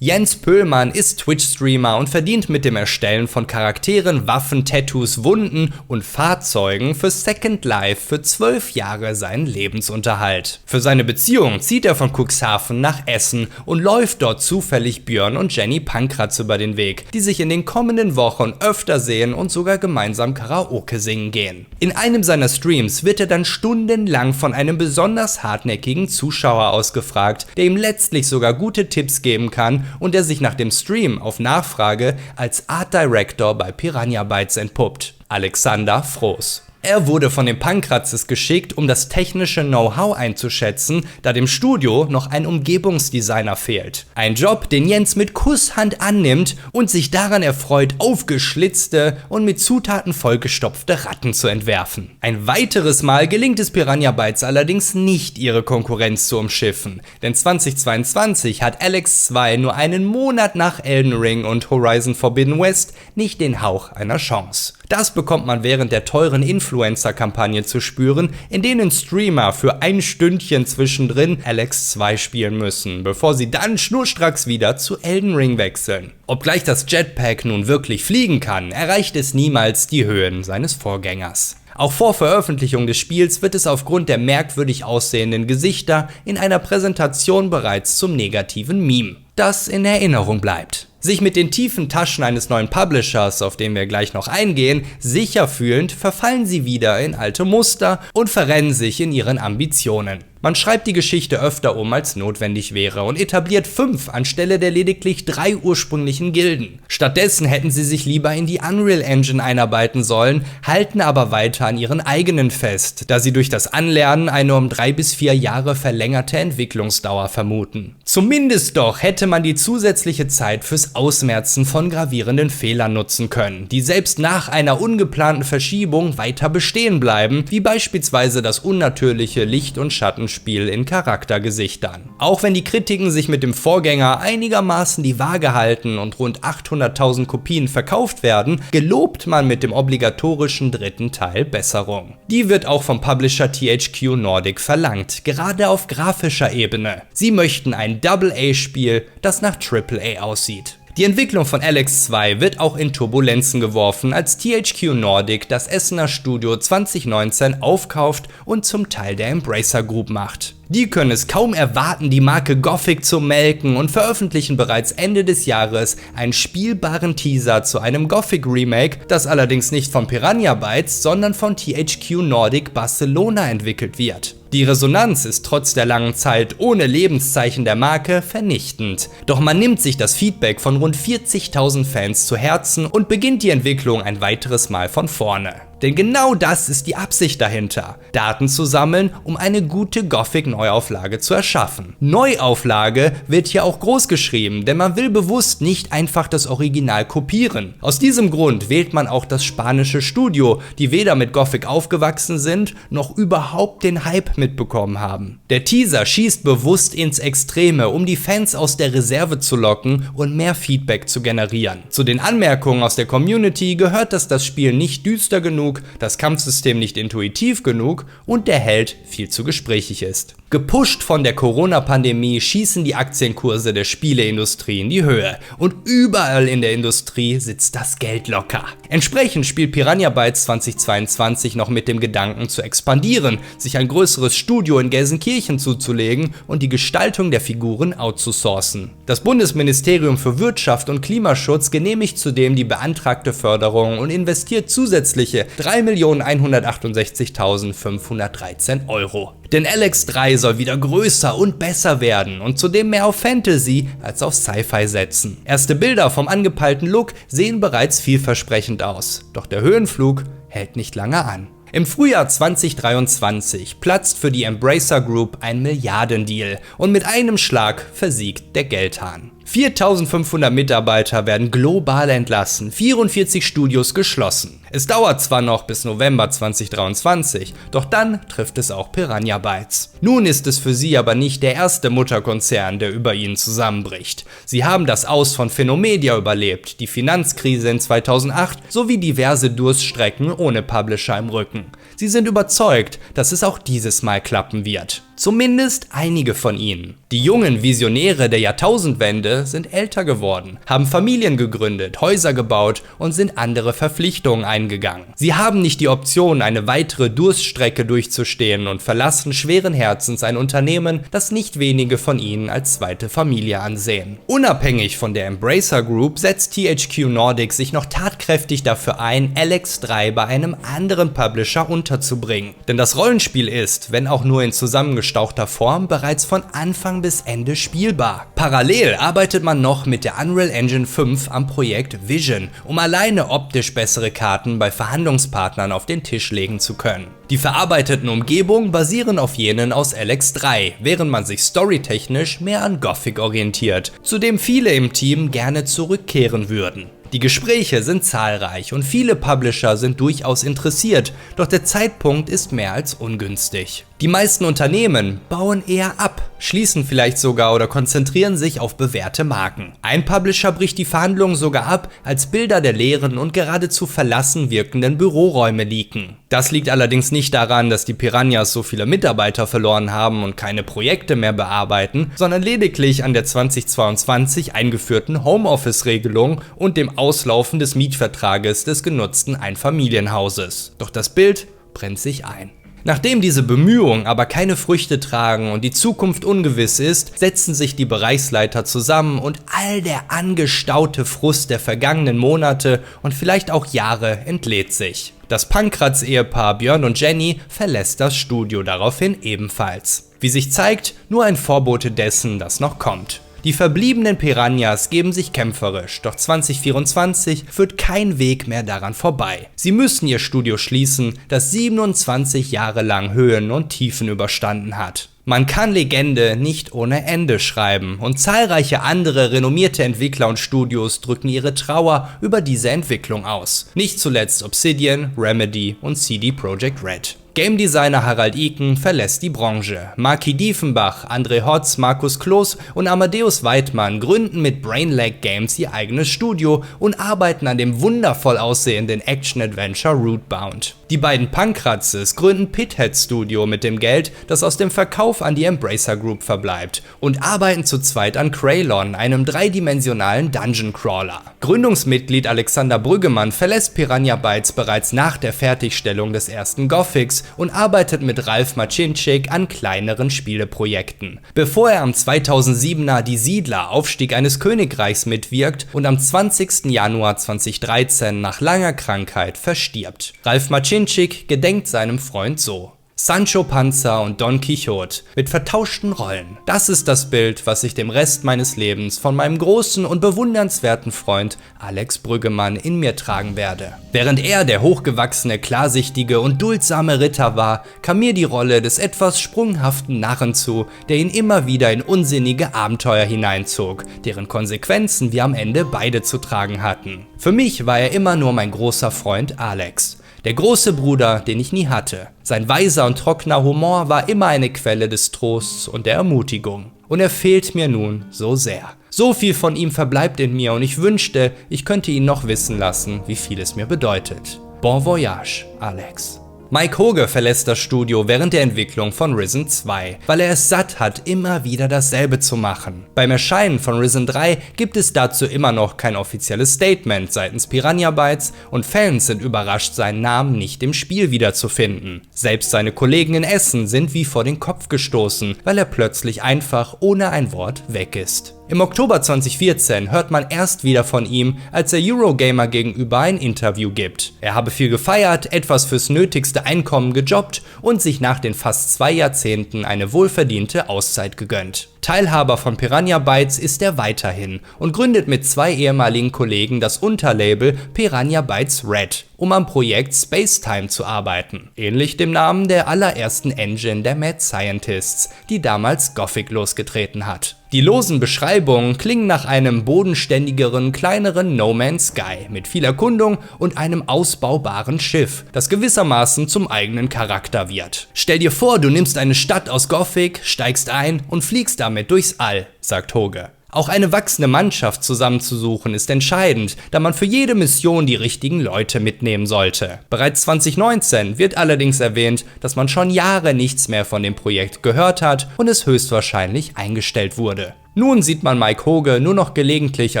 Jens Pöhlmann ist Twitch-Streamer und verdient mit dem Erstellen von Charakteren, Waffen, Tattoos, Wunden und Fahrzeugen für Second Life für 12 Jahre seinen Lebensunterhalt. Für seine Beziehung zieht er von Cuxhaven nach Essen und läuft dort zufällig Björn und Jenny Pankratz über den Weg, die sich in den kommenden Wochen öfter sehen und sogar gemeinsam Karaoke singen gehen. In einem seiner Streams wird er dann stundenlang von einem besonders hartnäckigen Zuschauer ausgefragt, der ihm letztlich sogar gute Tipps geben kann und der sich nach dem Stream auf Nachfrage als Art Director bei Piranha Bytes entpuppt. Alexander Frohs. Er wurde von den Pankratzes geschickt, um das technische Know-how einzuschätzen, da dem Studio noch ein Umgebungsdesigner fehlt. Ein Job, den Jens mit Kusshand annimmt und sich daran erfreut, aufgeschlitzte und mit Zutaten vollgestopfte Ratten zu entwerfen. Ein weiteres Mal gelingt es Piranha Bytes allerdings nicht, ihre Konkurrenz zu umschiffen, denn 2022 hat Alex 2 nur einen Monat nach Elden Ring und Horizon Forbidden West nicht den Hauch einer Chance. Das bekommt man während der teuren Influencer-Kampagne zu spüren, in denen Streamer für ein Stündchen zwischendrin Alex 2 spielen müssen, bevor sie dann schnurstracks wieder zu Elden Ring wechseln. Obgleich das Jetpack nun wirklich fliegen kann, erreicht es niemals die Höhen seines Vorgängers. Auch vor Veröffentlichung des Spiels wird es aufgrund der merkwürdig aussehenden Gesichter in einer Präsentation bereits zum negativen Meme, das in Erinnerung bleibt. Sich mit den tiefen Taschen eines neuen Publishers, auf den wir gleich noch eingehen, sicher fühlend, verfallen sie wieder in alte Muster und verrennen sich in ihren Ambitionen. Man schreibt die Geschichte öfter um, als notwendig wäre und etabliert 5 anstelle der lediglich 3 ursprünglichen Gilden. Stattdessen hätten sie sich lieber in die Unreal Engine einarbeiten sollen, halten aber weiter an ihren eigenen fest, da sie durch das Anlernen eine um 3 bis 4 Jahre verlängerte Entwicklungsdauer vermuten. Zumindest doch hätte man die zusätzliche Zeit fürs Ausmerzen von gravierenden Fehlern nutzen können, die selbst nach einer ungeplanten Verschiebung weiter bestehen bleiben, wie beispielsweise das unnatürliche Licht- und Schattenspiel in Charaktergesichtern. Auch wenn die Kritiken sich mit dem Vorgänger einigermaßen die Waage halten und rund 800.000 Kopien verkauft werden, gelobt man mit dem obligatorischen dritten Teil Besserung. Die wird auch vom Publisher THQ Nordic verlangt, gerade auf grafischer Ebene. Sie möchten ein AA-Spiel, das nach AAA aussieht. Die Entwicklung von Alex 2 wird auch in Turbulenzen geworfen, als THQ Nordic das Essener Studio 2019 aufkauft und zum Teil der Embracer Group macht. Die können es kaum erwarten, die Marke Gothic zu melken und veröffentlichen bereits Ende des Jahres einen spielbaren Teaser zu einem Gothic Remake, das allerdings nicht von Piranha Bytes, sondern von THQ Nordic Barcelona entwickelt wird. Die Resonanz ist trotz der langen Zeit ohne Lebenszeichen der Marke vernichtend. Doch man nimmt sich das Feedback von rund 40.000 Fans zu Herzen und beginnt die Entwicklung ein weiteres Mal von vorne. Denn genau das ist die Absicht dahinter, Daten zu sammeln, um eine gute Gothic-Neuauflage zu erschaffen. Neuauflage wird hier auch groß geschrieben, denn man will bewusst nicht einfach das Original kopieren. Aus diesem Grund wählt man auch das spanische Studio, die weder mit Gothic aufgewachsen sind, noch überhaupt den Hype mitbekommen haben. Der Teaser schießt bewusst ins Extreme, um die Fans aus der Reserve zu locken und mehr Feedback zu generieren. Zu den Anmerkungen aus der Community gehört, dass das Spiel nicht düster genug, das Kampfsystem nicht intuitiv genug und der Held viel zu gesprächig ist. Gepusht von der Corona-Pandemie schießen die Aktienkurse der Spieleindustrie in die Höhe und überall in der Industrie sitzt das Geld locker. Entsprechend spielt Piranha Bytes 2022 noch mit dem Gedanken zu expandieren, sich ein größeres Studio in Gelsenkirchen zuzulegen und die Gestaltung der Figuren outzusourcen. Das Bundesministerium für Wirtschaft und Klimaschutz genehmigt zudem die beantragte Förderung und investiert zusätzliche 3.168.513 €. Denn Alex 3 soll wieder größer und besser werden und zudem mehr auf Fantasy als auf Sci-Fi setzen. Erste Bilder vom angepeilten Look sehen bereits vielversprechend aus, doch der Höhenflug hält nicht lange an. Im Frühjahr 2023 platzt für die Embracer Group ein Milliardendeal und mit einem Schlag versiegt der Geldhahn. 4.500 Mitarbeiter werden global entlassen, 44 Studios geschlossen. Es dauert zwar noch bis November 2023, doch dann trifft es auch Piranha Bytes. Nun ist es für sie aber nicht der erste Mutterkonzern, der über ihnen zusammenbricht. Sie haben das Aus von Phenomedia überlebt, die Finanzkrise in 2008 sowie diverse Durststrecken ohne Publisher im Rücken. Sie sind überzeugt, dass es auch dieses Mal klappen wird. Zumindest einige von ihnen. Die jungen Visionäre der Jahrtausendwende sind älter geworden, haben Familien gegründet, Häuser gebaut und sind andere Verpflichtungen eingegangen. Sie haben nicht die Option, eine weitere Durststrecke durchzustehen und verlassen schweren Herzens ein Unternehmen, das nicht wenige von ihnen als zweite Familie ansehen. Unabhängig von der Embracer Group setzt THQ Nordic sich noch tatkräftig dafür ein, Alex 3 bei einem anderen Publisher unterzubringen. Denn das Rollenspiel ist, wenn auch nur in zusammengeschlossenen hochgestauchter Form bereits von Anfang bis Ende spielbar. Parallel arbeitet man noch mit der Unreal Engine 5 am Projekt Vision, um alleine optisch bessere Karten bei Verhandlungspartnern auf den Tisch legen zu können. Die verarbeiteten Umgebungen basieren auf jenen aus LX3, während man sich storytechnisch mehr an Gothic orientiert, zu dem viele im Team gerne zurückkehren würden. Die Gespräche sind zahlreich und viele Publisher sind durchaus interessiert, doch der Zeitpunkt ist mehr als ungünstig. Die meisten Unternehmen bauen eher ab, schließen vielleicht sogar oder konzentrieren sich auf bewährte Marken. Ein Publisher bricht die Verhandlungen sogar ab, als Bilder der leeren und geradezu verlassen wirkenden Büroräume leaken. Das liegt allerdings nicht daran, dass die Piranhas so viele Mitarbeiter verloren haben und keine Projekte mehr bearbeiten, sondern lediglich an der 2022 eingeführten Homeoffice-Regelung und dem Auslaufen des Mietvertrages des genutzten Einfamilienhauses. Doch das Bild brennt sich ein. Nachdem diese Bemühungen aber keine Früchte tragen und die Zukunft ungewiss ist, setzen sich die Bereichsleiter zusammen und all der angestaute Frust der vergangenen Monate und vielleicht auch Jahre entlädt sich. Das Pankratz-Ehepaar Björn und Jenny verlässt das Studio daraufhin ebenfalls. Wie sich zeigt, nur ein Vorbote dessen, das noch kommt. Die verbliebenen Piranhas geben sich kämpferisch, doch 2024 führt kein Weg mehr daran vorbei. Sie müssen ihr Studio schließen, das 27 Jahre lang Höhen und Tiefen überstanden hat. Man kann Legende nicht ohne Ende schreiben und zahlreiche andere renommierte Entwickler und Studios drücken ihre Trauer über diese Entwicklung aus. Nicht zuletzt Obsidian, Remedy und CD Projekt Red. Game Designer Harald Iken verlässt die Branche. Maki Diefenbach, André Hotz, Markus Kloß und Amadeus Weidmann gründen mit Brainlag Games ihr eigenes Studio und arbeiten an dem wundervoll aussehenden Action-Adventure Rootbound. Die beiden Pankratzes gründen Pithead Studio mit dem Geld, das aus dem Verkauf an die Embracer Group verbleibt, und arbeiten zu zweit an Craylon, einem dreidimensionalen Dungeon Crawler. Gründungsmitglied Alexander Brüggemann verlässt Piranha Bytes bereits nach der Fertigstellung des ersten Gothics und arbeitet mit Ralf Macincic an kleineren Spieleprojekten, bevor er am 2007er Die Siedler Aufstieg eines Königreichs mitwirkt und am 20. Januar 2013 nach langer Krankheit verstirbt. Ralf Macincic gedenkt seinem Freund so: Sancho Panza und Don Quixote mit vertauschten Rollen. Das ist das Bild, was ich dem Rest meines Lebens von meinem großen und bewundernswerten Freund Alex Brüggemann in mir tragen werde. Während er der hochgewachsene, klarsichtige und duldsame Ritter war, kam mir die Rolle des etwas sprunghaften Narren zu, der ihn immer wieder in unsinnige Abenteuer hineinzog, deren Konsequenzen wir am Ende beide zu tragen hatten. Für mich war er immer nur mein großer Freund Alex. Der große Bruder, den ich nie hatte. Sein weiser und trockener Humor war immer eine Quelle des Trosts und der Ermutigung. Und er fehlt mir nun so sehr. So viel von ihm verbleibt in mir und ich wünschte, ich könnte ihn noch wissen lassen, wie viel es mir bedeutet. Bon voyage, Alex. Mike Hoge verlässt das Studio während der Entwicklung von Risen 2, weil er es satt hat, immer wieder dasselbe zu machen. Beim Erscheinen von Risen 3 gibt es dazu immer noch kein offizielles Statement seitens Piranha Bytes und Fans sind überrascht, seinen Namen nicht im Spiel wiederzufinden. Selbst seine Kollegen in Essen sind wie vor den Kopf gestoßen, weil er plötzlich einfach ohne ein Wort weg ist. Im Oktober 2014 hört man erst wieder von ihm, als er Eurogamer gegenüber ein Interview gibt. Er habe viel gefeiert, etwas fürs nötigste Einkommen gejobbt und sich nach den fast 2 Jahrzehnten eine wohlverdiente Auszeit gegönnt. Teilhaber von Piranha Bytes ist er weiterhin und gründet mit 2 ehemaligen Kollegen das Unterlabel Piranha Bytes Red, um am Projekt Spacetime zu arbeiten. Ähnlich dem Namen der allerersten Engine der Mad Scientists, die damals Gothic losgetreten hat. Die losen Beschreibungen klingen nach einem bodenständigeren, kleineren No Man's Sky mit viel Erkundung und einem ausbaubaren Schiff, das gewissermaßen zum eigenen Charakter wird. Stell dir vor, du nimmst eine Stadt aus Gothic, steigst ein und fliegst damit durchs All, sagt Hoge. Auch eine wachsende Mannschaft zusammenzusuchen ist entscheidend, da man für jede Mission die richtigen Leute mitnehmen sollte. Bereits 2019 wird allerdings erwähnt, dass man schon Jahre nichts mehr von dem Projekt gehört hat und es höchstwahrscheinlich eingestellt wurde. Nun sieht man Mike Hoge nur noch gelegentlich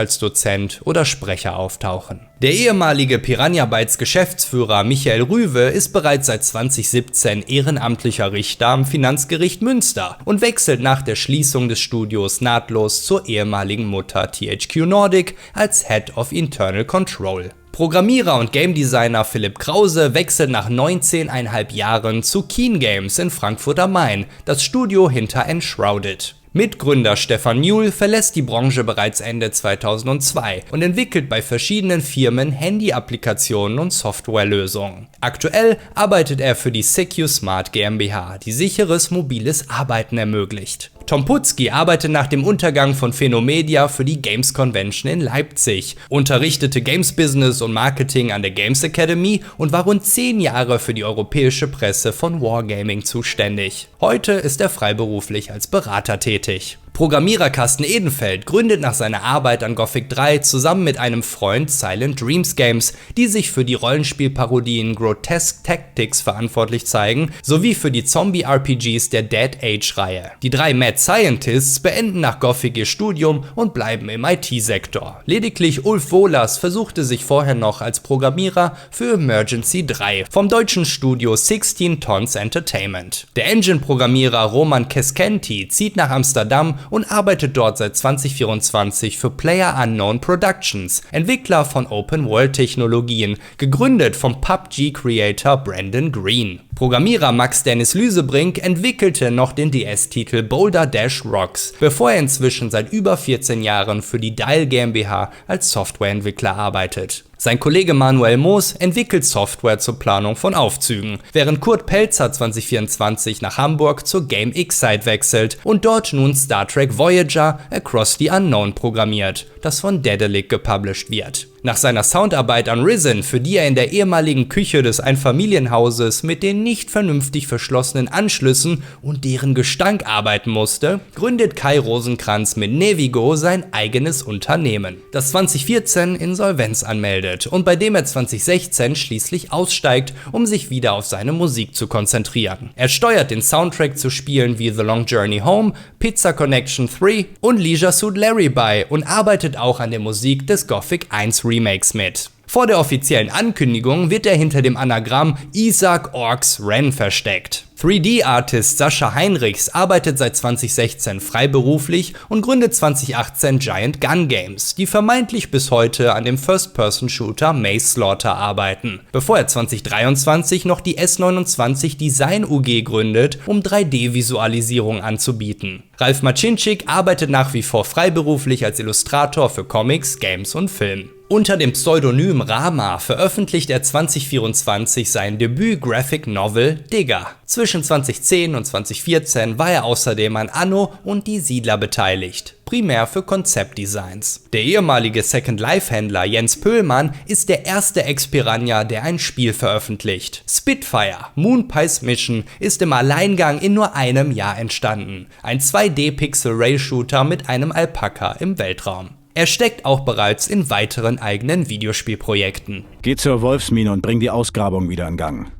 als Dozent oder Sprecher auftauchen. Der ehemalige Piranha Bytes Geschäftsführer Michael Rüwe ist bereits seit 2017 ehrenamtlicher Richter am Finanzgericht Münster und wechselt nach der Schließung des Studios nahtlos zur ehemaligen Mutter THQ Nordic als Head of Internal Control. Programmierer und Game Designer Philipp Krause wechselt nach 19,5 Jahren zu Keen Games in Frankfurt am Main, das Studio hinter Enshrouded. Mitgründer Stefan Newell verlässt die Branche bereits Ende 2002 und entwickelt bei verschiedenen Firmen Handy-Applikationen und Softwarelösungen. Aktuell arbeitet er für die SecuSmart GmbH, die sicheres mobiles Arbeiten ermöglicht. Tom Putzki arbeitet nach dem Untergang von Phenomedia für die Games Convention in Leipzig, unterrichtete Games Business und Marketing an der Games Academy und war rund 10 Jahre für die europäische Presse von Wargaming zuständig. Heute ist er freiberuflich als Berater tätig. Programmierer Carsten Edenfeld gründet nach seiner Arbeit an Gothic 3 zusammen mit einem Freund Silent Dreams Games, die sich für die Rollenspielparodien Grotesque Tactics verantwortlich zeigen, sowie für die Zombie-RPGs der Dead Age-Reihe. Die 3 Mad Scientists beenden nach Gothic ihr Studium und bleiben im IT-Sektor. Lediglich Ulf Wohlers versuchte sich vorher noch als Programmierer für Emergency 3 vom deutschen Studio 16 Tons Entertainment. Der Engine-Programmierer Roman Keskenti zieht nach Amsterdam und arbeitet dort seit 2024 für PlayerUnknown Productions, Entwickler von Open-World-Technologien, gegründet vom PUBG-Creator Brandon Green. Programmierer Max Dennis Lüsebrink entwickelte noch den DS-Titel Boulder Dash Rocks, bevor er inzwischen seit über 14 Jahren für die Dial GmbH als Softwareentwickler arbeitet. Sein Kollege Manuel Moos entwickelt Software zur Planung von Aufzügen, während Kurt Pelzer 2024 nach Hamburg zur Game X-Site wechselt und dort nun Star Trek Voyager Across the Unknown programmiert, das von Daedalic gepublished wird. Nach seiner Soundarbeit an Risen, für die er in der ehemaligen Küche des Einfamilienhauses mit den nicht vernünftig verschlossenen Anschlüssen und deren Gestank arbeiten musste, gründet Kai Rosenkranz mit Nevigo sein eigenes Unternehmen, das 2014 Insolvenz anmeldet und bei dem er 2016 schließlich aussteigt, um sich wieder auf seine Musik zu konzentrieren. Er steuert den Soundtrack zu Spielen wie The Long Journey Home, Pizza Connection 3 und Leisure Suit Larry bei und arbeitet auch an der Musik des Gothic 1 Remakes mit. Vor der offiziellen Ankündigung wird er hinter dem Anagramm Isaac Orcs Ren versteckt. 3D-Artist Sascha Heinrichs arbeitet seit 2016 freiberuflich und gründet 2018 Giant Gun Games, die vermeintlich bis heute an dem First-Person-Shooter Maze Slaughter arbeiten, bevor er 2023 noch die S29 Design UG gründet, um 3D-Visualisierung anzubieten. Ralf Macinczyk arbeitet nach wie vor freiberuflich als Illustrator für Comics, Games und Film. Unter dem Pseudonym Rama veröffentlicht er 2024 sein Debüt-Graphic Novel Digger. Zwischen 2010 und 2014 war er außerdem an Anno und Die Siedler beteiligt, primär für Konzeptdesigns. Der ehemalige Second Life-Händler Jens Pöhlmann ist der erste Ex-Piranha, der ein Spiel veröffentlicht. Spitfire, Moonpies Mission, ist im Alleingang in nur einem Jahr entstanden. Ein 2D-Pixel-Rail-Shooter mit einem Alpaka im Weltraum. Er steckt auch bereits in weiteren eigenen Videospielprojekten. Geh zur Wolfsmine und bring die Ausgrabung wieder in Gang.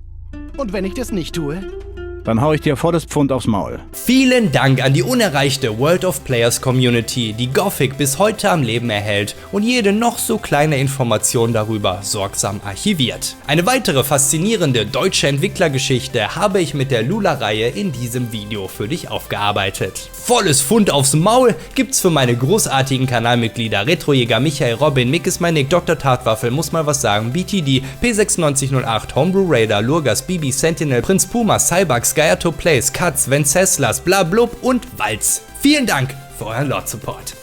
Und wenn ich das nicht tue? Dann hau ich dir volles Pfund aufs Maul. Vielen Dank an die unerreichte World of Players Community, die Gothic bis heute am Leben erhält und jede noch so kleine Information darüber sorgsam archiviert. Eine weitere faszinierende deutsche Entwicklergeschichte habe ich mit der Lula-Reihe in diesem Video für dich aufgearbeitet. Volles Pfund aufs Maul gibt's für meine großartigen Kanalmitglieder Retrojäger, Michael, Robin, Mickes Manic, Dr. Tatwaffel, muss mal was sagen, BTD, P9608, Homebrew Raider, Lurgas, Bibi, Sentinel, Prinz Puma, Cybugs, Gayato Plays, Katz, Venceslas, Blablub und Walz. Vielen Dank für euren Lord-Support.